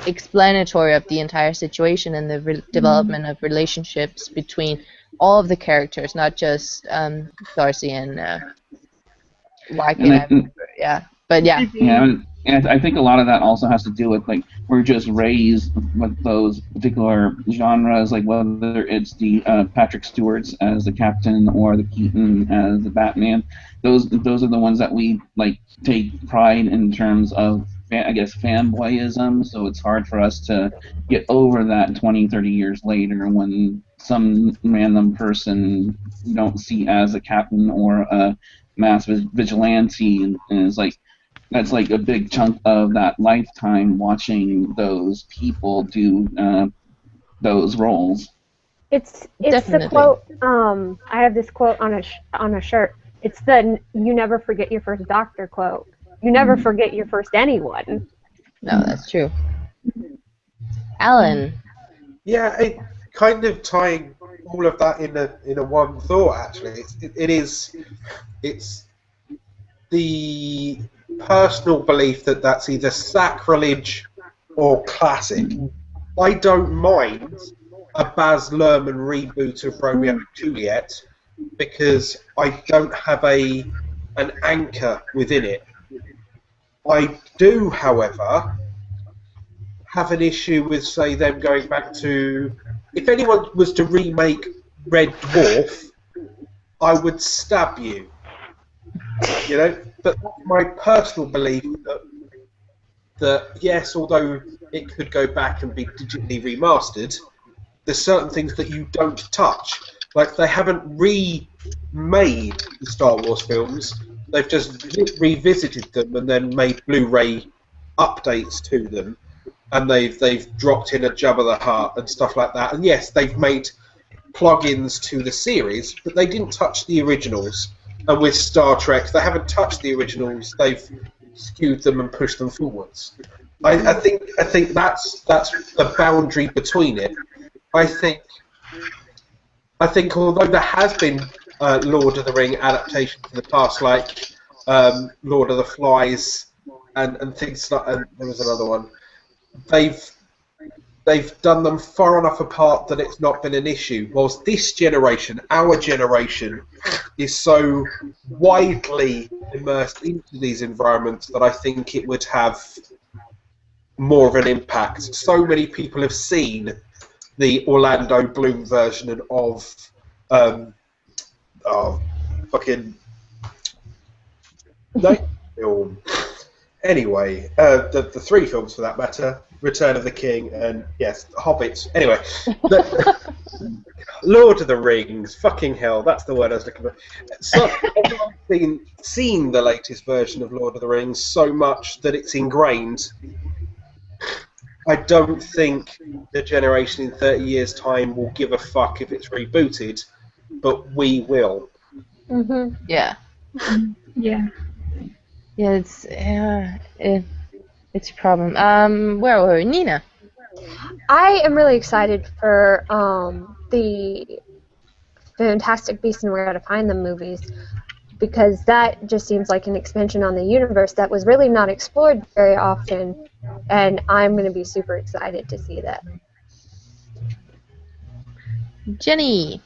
explanatory of the entire situation and the development of relationships between all of the characters, not just Darcy and why can't I remember? Yeah, but yeah. Yeah, and I think a lot of that also has to do with, like, we're just raised with those particular genres, like whether it's the Patrick Stewart's as the Captain or the Keaton as the Batman. Those are the ones that we, like, take pride in terms of, I guess, fanboyism. So it's hard for us to get over that 20, 30 years later when some random person you don't see as a captain or a mass vigilante, and it's like, that's like a big chunk of that lifetime watching those people do those roles. It's Definitely. the quote. I have this quote on a shirt. It's the "You never forget your first doctor" quote. You never forget your first anyone. No, that's true. Alan. Yeah, it kind of tying all of that in a one thought. Actually, it's the personal belief that that's either sacrilege or classic. I don't mind a Baz Luhrmann reboot of Romeo and Juliet because I don't have an anchor within it. I do, however, have an issue with, say, them going back to... If anyone was to remake Red Dwarf, I would stab you. You know? But that's my personal belief that yes, although it could go back and be digitally remastered, there's certain things that you don't touch. Like, they haven't remade the Star Wars films. They've just revisited them and then made Blu-ray updates to them. And they've dropped in a Jabba the Hutt and stuff like that. And yes, they've made plugins to the series, but they didn't touch the originals. And with Star Trek, they haven't touched the originals. They've skewed them and pushed them forwards. I think that's the boundary between it. I think although there has been Lord of the Ring adaptations in the past, like Lord of the Flies and things like, and there was another one. They've done them far enough apart that it's not been an issue. Whilst this generation, our generation, is so widely immersed into these environments that I think it would have more of an impact. So many people have seen the Orlando Bloom version of fucking night film. Anyway, the three films for that matter, Return of the King and, yes, Hobbits. Anyway, Lord of the Rings, fucking hell, that's the word I was looking for. So, everyone's seen the latest version of Lord of the Rings so much that it's ingrained. I don't think the generation in 30 years' time will give a fuck if it's rebooted, but we will. Mm-hmm. Yeah. Yeah. Yeah, it's a problem. Where were we? Nina? I am really excited for the Fantastic Beasts and Where to Find Them movies, because that just seems like an expansion on the universe that was really not explored very often, and I'm going to be super excited to see that. Jenny?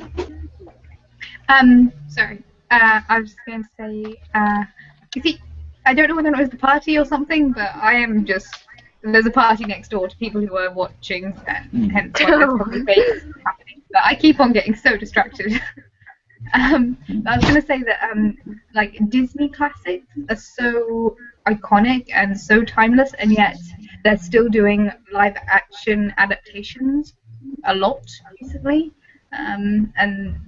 Sorry. I was going to say, you see, I don't know whether it was the party or something, but I am just... There's a party next door to people who are watching, and hence why there's probably debates happening. But I keep on getting so distracted. I was going to say that, like, Disney classics are so iconic and so timeless, and yet they're still doing live-action adaptations a lot recently. And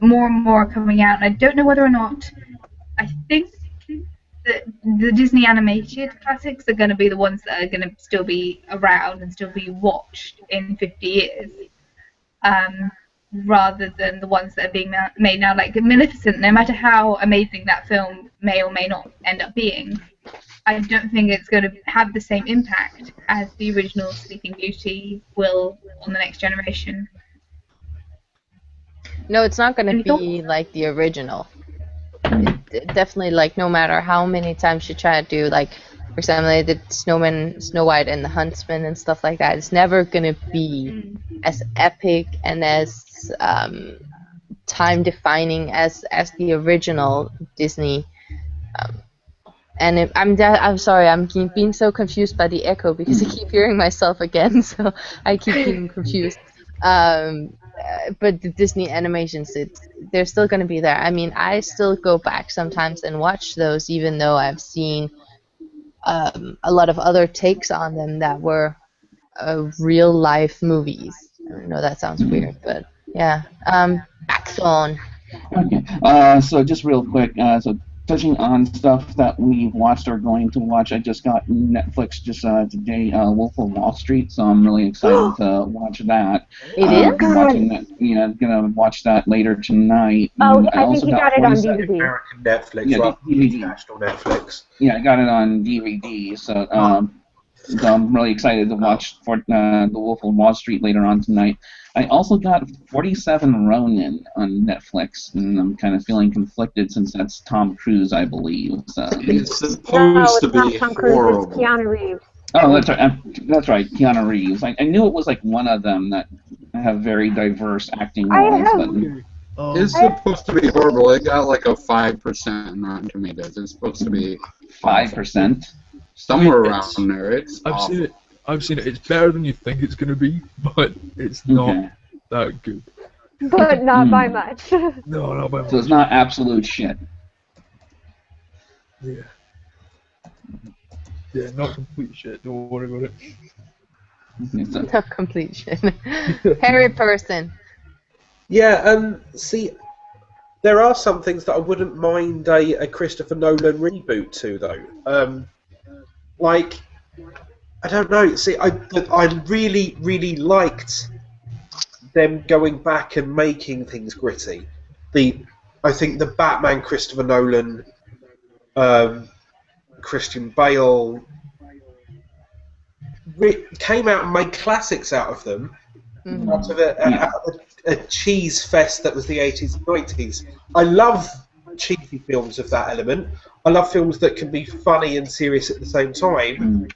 more are coming out, and I don't know whether or not... I think that the Disney animated classics are going to be the ones that are going to still be around and still be watched in 50 years, rather than the ones that are being made now. Like Maleficent, no matter how amazing that film may or may not end up being, I don't think it's going to have the same impact as the original Sleeping Beauty will on the next generation. No, it's not going to be like the original. Definitely, like, no matter how many times you try to do, like, for example, they did Snow White and the Huntsman and stuff like that, it's never going to be as epic and as time-defining as the original Disney. And I'm sorry, I'm being so confused by the echo because I keep hearing myself again, so I keep getting confused. But the Disney animations, they're still going to be there. I mean, I still go back sometimes and watch those, even though I've seen a lot of other takes on them that were real-life movies. I know that sounds weird, but yeah. Axon. Okay, so just real quick, so touching on stuff that we've watched or going to watch, I just got Netflix just today, Wolf of Wall Street, so I'm really excited to watch that. It is? Watching that, gonna watch that later tonight. Oh, I think he got it on DVD. American Netflix, Yeah, right? DVD. National Netflix. Yeah, I got it on DVD, so So I'm really excited to watch The Wolf of Wall Street later on tonight. I also got 47 Ronin on Netflix, and I'm kind of feeling conflicted since that's Tom Cruise, I believe. So. It's No, supposed to it's not be Tom Cruise. horrible. It's Keanu Reeves. Oh, that's right. That's right, Keanu Reeves. I knew it was like one of them that have very diverse acting I roles. have- But It's supposed to be horrible. It got like a 5% on Rotten Tomatoes. It's supposed to be 5%. somewhere It's- around there. It's I've awful. seen it. I've seen it. It's better than you think it's gonna be, but it's not Okay. that good. But not by much. No, not by So it's much. not absolute shit. Yeah. Yeah, not complete shit. Don't worry about it. Okay, so- No completion. Harry person. Yeah, see, there are some things that I wouldn't mind a Christopher Nolan reboot to, though. Like, I don't know. See, I really, really liked them going back and making things gritty. I think the Batman Christopher Nolan, Christian Bale, came out and made classics out of them. Mhm. Out of a cheese fest that was the 80s and 90s. I love cheesy films of that element. I love films that can be funny and serious at the same time.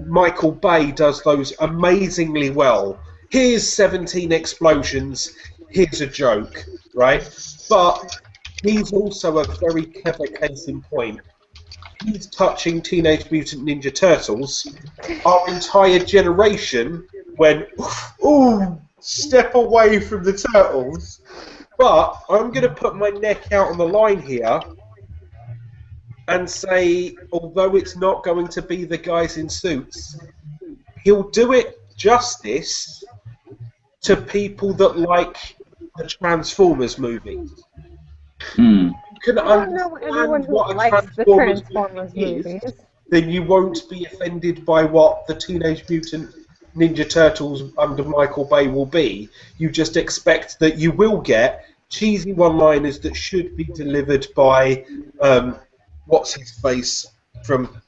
Michael Bay does those amazingly well. Here's 17 explosions, here's a joke, right? But he's also a very clever case in point. He's touching Teenage Mutant Ninja Turtles. Our entire generation went, ooh, step away from the Turtles. But I'm going to put my neck out on the line here and say, although it's not going to be the guys in suits, he'll do it justice to people that like the Transformers movies. Hmm. You can I don't know anyone understand who what a likes the Transformers Transformers movie is, movies. then you won't be offended by what the Teenage Mutant Ninja Turtles under Michael Bay will be. You just expect that you will get cheesy one-liners that should be delivered by what's his face from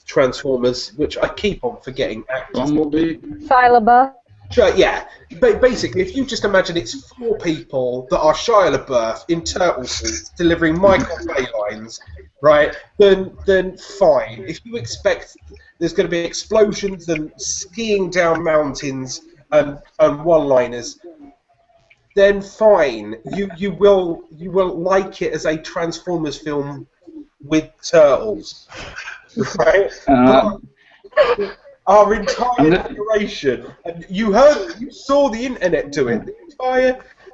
Transformers, which I keep on forgetting. Bumblebee. Shia LaBeouf. Sure, yeah. But basically, if you just imagine it's 4 people that are Shia LaBeouf in turtle suits delivering Michael Bay lines, right? Then fine. If you expect there's going to be explosions and skiing down mountains and one-liners, then fine. You will like it as a Transformers film with turtles, right? Our entire generation, and you saw the internet do it.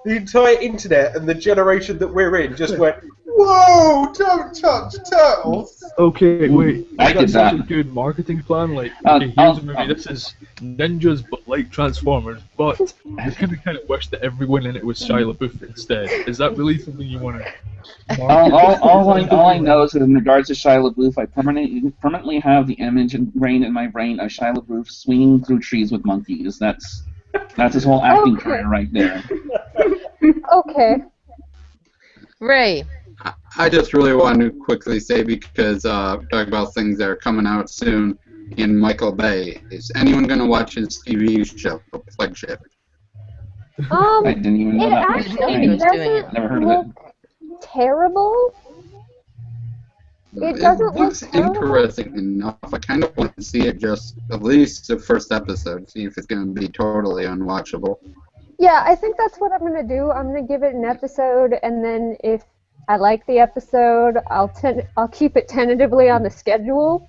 The entire internet and the generation that we're in just went, whoa! Don't touch turtles. Okay, wait. I That's did such a that. good marketing plan. Like, Uh, okay, here's a movie. This is ninjas, but like Transformers. But I kind of wish that everyone in it was Shia LaBeouf instead. Is that really something you want to? All I know is that in regards to Shia LaBeouf, I permanently have the image ingrained in my brain of Shia LaBeouf swinging through trees with monkeys. That's his whole acting career right there. Okay. Ray. I just really want to quickly say, because talk about things that are coming out soon in Michael Bay. Is anyone going to watch his TV show, Flagship? I didn't even know It that was actually He was right. doing it. doesn't Never heard of look it. terrible. It doesn't look looks terrible. interesting enough. I kind of want to see it, just at least the first episode, see if it's going to be totally unwatchable. Yeah, I think that's what I'm going to do. I'm going to give it an episode, and then if I like the episode, I'll keep it tentatively on the schedule.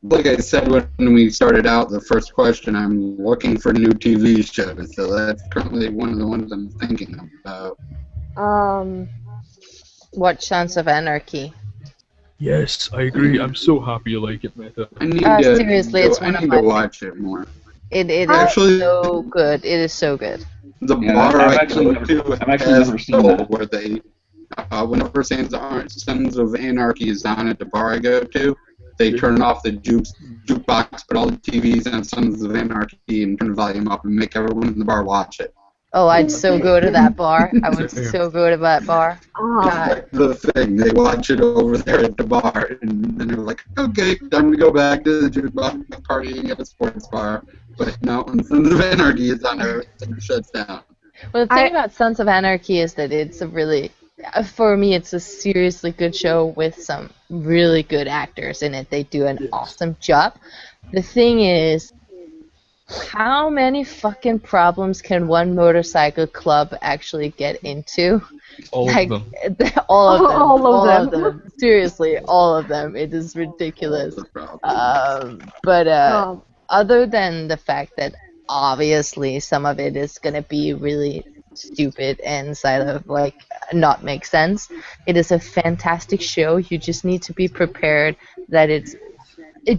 Like I said when we started out, the first question, I'm looking for new TV shows, so that's currently one of the ones I'm thinking about. What Chance of Anarchy? Yes, I agree. I'm so happy you like it, Meta. I need Seriously, it's one I of need my to watch it more. It is Actually- so good. It is so good. The Yeah, bar I've I actually go never- to I've actually has never seen a that. where they, whenever Sons of Anarchy is on at the bar I go to, they turn off the jukebox, put all the TVs on Sons of Anarchy, and turn the volume up, and make everyone in the bar watch it. Oh, I'd so go to that bar. I would so go to that bar. God. The thing, they watch it over there at the bar, and then they're like, okay, time to go back to the jukebox partying at a sports bar. But no, when Sons of Anarchy is on, everything shuts down. Well, the thing about Sons of Anarchy is that it's a really, for me, it's a seriously good show with some really good actors in it. They do an awesome job. The thing is, how many fucking problems can one motorcycle club actually get into? All of them. All of them. All of them. Seriously, all of them. It is ridiculous. But Oh. other than the fact that obviously some of it is going to be really stupid and sort of like not make sense, it is a fantastic show. You just need to be prepared that it's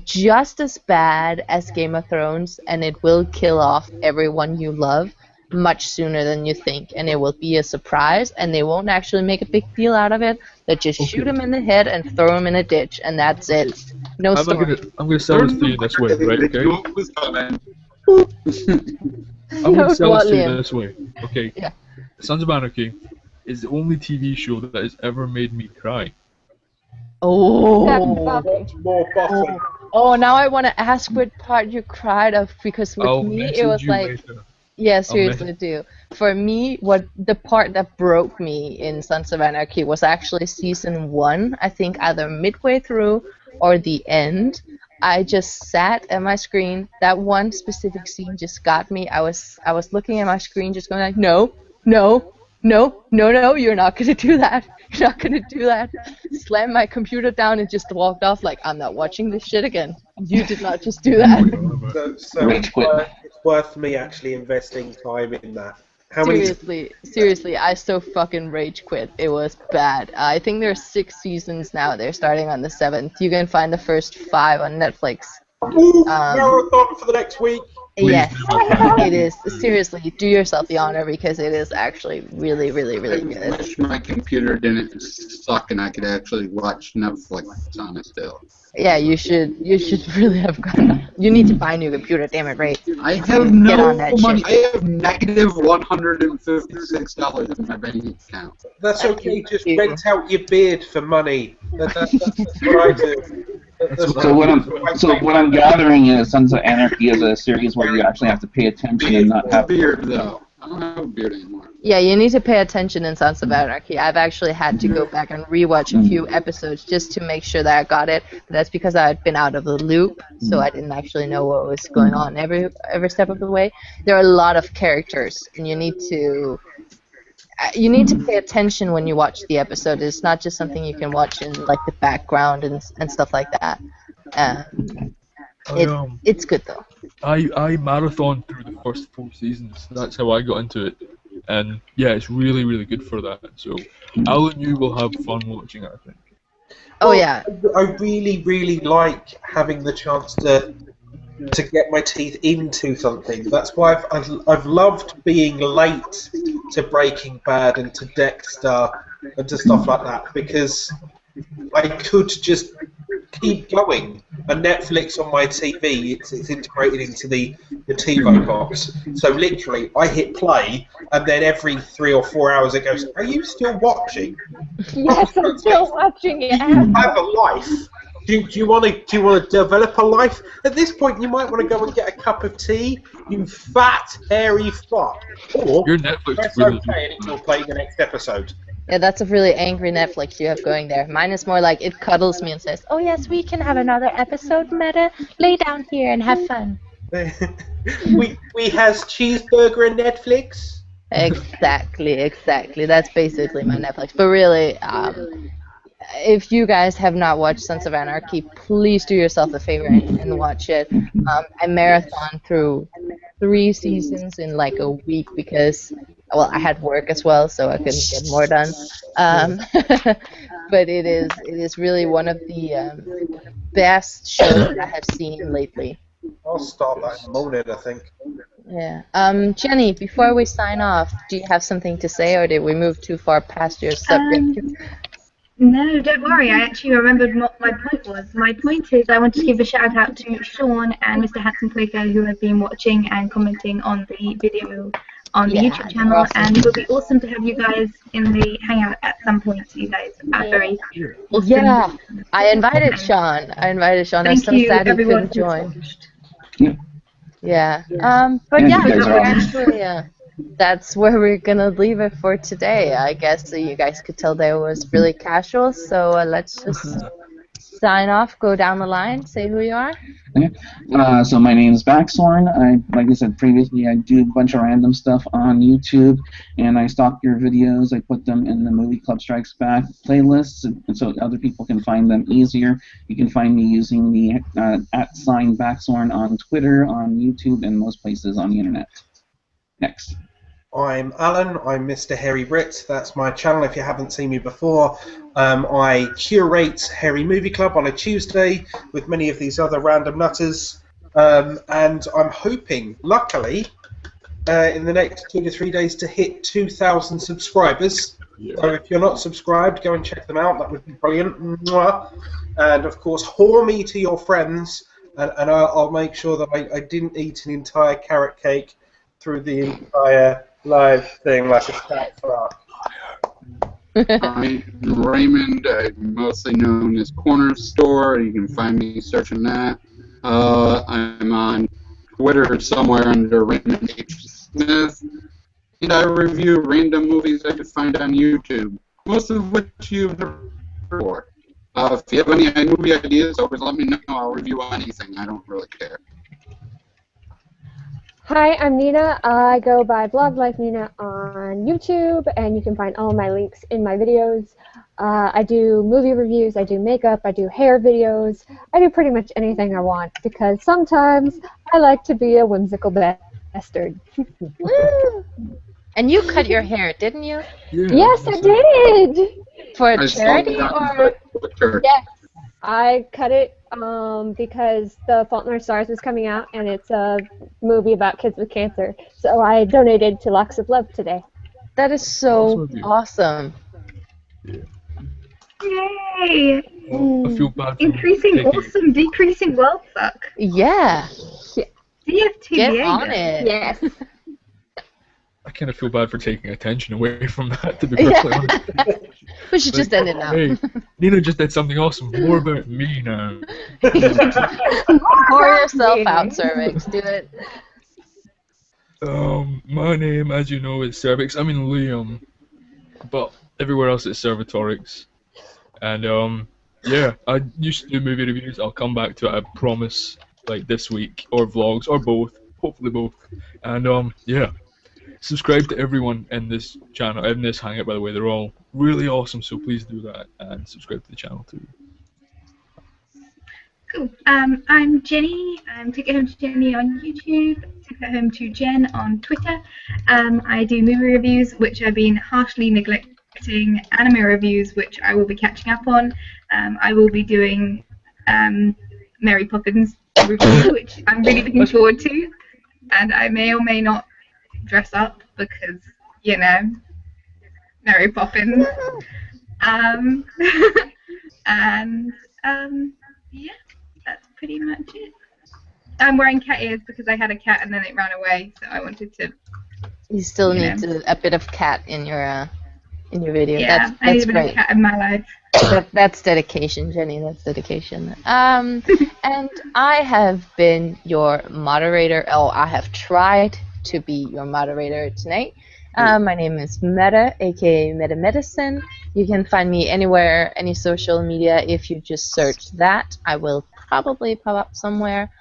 just as bad as Game of Thrones, and it will kill off everyone you love much sooner than you think, and it will be a surprise, and they won't actually make a big deal out of it. They just shoot him in the head and throw him in a ditch, and that's it. No story. I'm gonna sell this to you this way, right? Okay. I'm gonna sell this to you this way. Okay. Yeah. Sons of Anarchy is the only TV show that has ever made me cry. Oh. More bottom. Oh, now I want to ask what part you cried of, because with me it was like, yeah, seriously, do. For me, what the part that broke me in Sons of Anarchy was actually season 1. I think either midway through or the end. I just sat at my screen. That one specific scene just got me. I was looking at my screen, just going like, no, you're not gonna do that. You're not gonna do that. Slammed my computer down and just walked off like, I'm not watching this shit again. You did not just do that. So it's worth me actually investing time in that. Seriously, I so fucking rage quit. It was bad. I think there's 6 seasons now. They're starting on the 7th. You can find the first 5 on Netflix. Marathon for the next week. Yes, it is. Seriously, do yourself the honor, because it is actually really, really, really good. I wish my computer didn't suck and I could actually watch Netflix on it still. Yeah, you should really have gone. You need to buy a new computer, damn it, Ray. I have no money. I have negative $156 in my bank account. That's okay. Just rent out your beard for money. That's what I do. So what I'm gathering is Sons of Anarchy is a series where you actually have to pay attention and not have beard though. I don't have a beard anymore. Yeah, you need to pay attention in Sons of Anarchy. I've actually had to go back and rewatch a few episodes just to make sure that I got it. But that's because I had been out of the loop, so I didn't actually know what was going on every step of the way. There are a lot of characters, and you need to pay attention when you watch the episode. It's not just something you can watch in like the background and stuff like that. It's good though. I marathoned through the first 4 seasons. That's how I got into it, and yeah, it's really, really good for that. So, Alan, you will have fun watching it, I think. Oh yeah. I really, really like having the chance to get my teeth into something. That's why I've loved being late to Breaking Bad and to Dexter and to stuff like that, because I could just keep going. And Netflix on my TV, it's integrated into the TiVo box. So literally, I hit play, and then every 3 or 4 hours it goes, "Are you still watching?" Yes, I'm still watching it. You have a life. Do you want to develop a life? At this point, you might want to go and get a cup of tea. You fat, hairy fuck. Or Your Netflix press really OK and it will play the next episode. Yeah, that's a really angry Netflix you have going there. Mine is more like it cuddles me and says, "Oh yes, we can have another episode, Meta. Lay down here and have fun." we has cheeseburger and Netflix. Exactly. That's basically my Netflix. But really, if you guys have not watched Sons of Anarchy, please do yourself a favor and watch it. I marathon through 3 seasons in like a week because, well, I had work as well, so I couldn't get more done. But it is really one of the best shows I have seen lately. I'll start that in the morning, I think. Yeah. Jenny, before we sign off, do you have something to say, or did we move too far past your subject? No, don't worry. I actually remembered what my point was. My point is I want to give a shout out to Sean and Mr. Hanson Quaker, who have been watching and commenting on the video on the Yeah, YouTube they're channel, awesome. and it would be awesome to have you guys in the Hangout at some point. You guys are very awesome. Yeah, I invited Sean. I was Thank so you, sad he everyone couldn't who's join. watched. Yeah. But Yeah, yeah, you guys so are we're awesome. actually that's where we're gonna leave it for today. I guess so you guys could tell that it was really casual. So let's just sign off, go down the line, say who you are. So my name is Baxhorn. Like I said previously, I do a bunch of random stuff on YouTube, and I stalk your videos. I put them in the Movie Club Strikes Back playlists, and so other people can find them easier. You can find me using the @ Baxhorn on Twitter, on YouTube, and most places on the internet. Next. I'm Alan. I'm Mr. Hairy Brit. That's my channel. If you haven't seen me before, I curate Hairy Movie Club on a Tuesday with many of these other random nutters, and I'm hoping, luckily, in the next 2 to 3 days to hit 2,000 subscribers. So if you're not subscribed, go and check them out. That would be brilliant. Mwah. And of course, whore me to your friends, and I'll make sure that I didn't eat an entire carrot cake through the entire live thing like a fat fuck. I'm Raymond. I'm mostly known as Corner Store. You can find me searching that. I'm on Twitter somewhere under Raymond H. Smith. And I review random movies I could find on YouTube, most of which you've never heard before. If you have any movie ideas, always let me know. I'll review anything. I don't really care. Hi, I'm Nina. I go by Blog Life Nina on YouTube, and you can find all my links in my videos. I do movie reviews, I do makeup, I do hair videos. I do pretty much anything I want because sometimes I like to be a whimsical bastard. Woo! And you cut your hair, didn't you? Yeah, Yes, I did. For I charity still got or? Twitter. Yes, I cut it because The Fault in Our Stars was coming out, and it's a movie about kids with cancer. So I donated to Locks of Love today. That is so Awesome. awesome. Yay! I feel bad for Increasing taking- awesome, decreasing world suck. Yeah. DFTBA. Get on it. Yes. I kind of feel bad for taking attention away from that, to be perfectly honest. We should just end it now. Hey, Nina just did something awesome. More about me now. Pour yourself out, cervix. Do it. My name, as you know, is Cervix. I'm in Liam, but everywhere else it's Servatorix. And yeah, I used to do movie reviews. I'll come back to it, I promise, like this week, or vlogs, or both. Hopefully both. And yeah. Subscribe to everyone in this channel, in this Hangout, by the way. They're all really awesome, so please do that and subscribe to the channel too. Cool. I'm Jenny. I'm Take It Home to Jenny on YouTube. Take It Home to Jen on Twitter. I do movie reviews, which I've been harshly neglecting, anime reviews, which I will be catching up on. I will be doing Mary Poppins review, which I'm really looking forward to. And I may or may not dress up because, you know, Mary Poppins. And yeah, that's pretty much it. I'm wearing cat ears because I had a cat and then it ran away, so I wanted to. You still You need know. a bit of cat in your video. Yeah, I That's need a bit of great. cat in my life. That's dedication, Jenny. That's dedication. And I have been your moderator. Oh, I have tried to be your moderator tonight. My name is Meta, aka Meta Medicine. You can find me anywhere, any social media. If you just search that, I will probably pop up somewhere.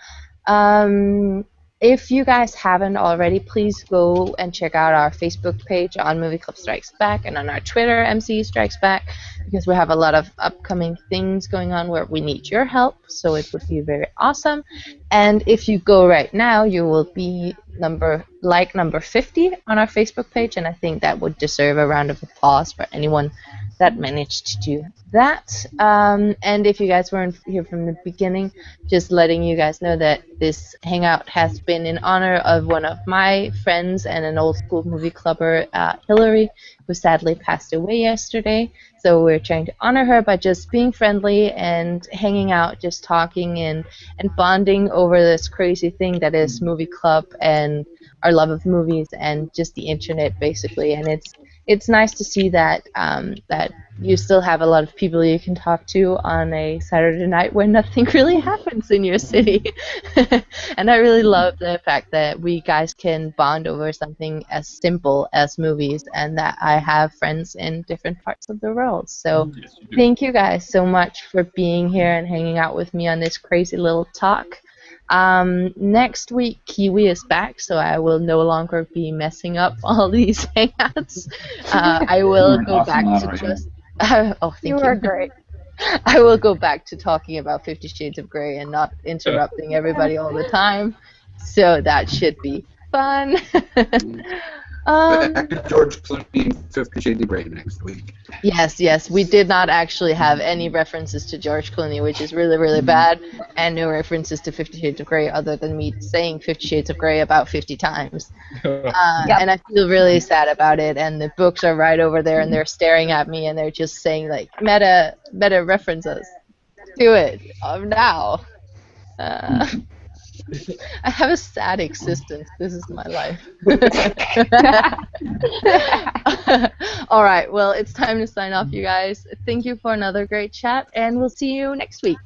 If you guys haven't already, please go and check out our Facebook page on Movie Club Strikes Back and on our Twitter, MC Strikes Back, because we have a lot of upcoming things going on where we need your help, so it would be very awesome. And if you go right now, you will be number 50 on our Facebook page, and I think that would deserve a round of applause for anyone that managed to do that. And if you guys weren't here from the beginning, just letting you guys know that this hangout has been in honor of one of my friends and an old school movie clubber, Hillary, who sadly passed away yesterday. So we're trying to honor her by just being friendly and hanging out, just talking and bonding over this crazy thing that is movie club and our love of movies and just the internet basically. And it's nice to see that that you still have a lot of people you can talk to on a Saturday night when nothing really happens in your city. And I really love the fact that we guys can bond over something as simple as movies, and that I have friends in different parts of the world. So Yes, you do. thank you guys so much for being here and hanging out with me on this crazy little talk. Next week, Kiwi is back, so I will no longer be messing up all these hangouts. I will You're an go awesome back to moderator. just. Oh, thank You you. are great. I will go back to talking about 50 Shades of Grey and not interrupting everybody all the time. So that should be fun. Back to George Clooney in 50 Shades of Grey next week. Yes, we did not actually have any references to George Clooney, which is really, really bad, and no references to 50 Shades of Grey other than me saying 50 Shades of Grey about 50 times. And I feel really sad about it, and the books are right over there, and they're staring at me, and they're just saying, like, meta references. Do it now. I have a sad existence. This is my life. All right, well, it's time to sign off, you guys. Thank you for another great chat, and we'll see you next week.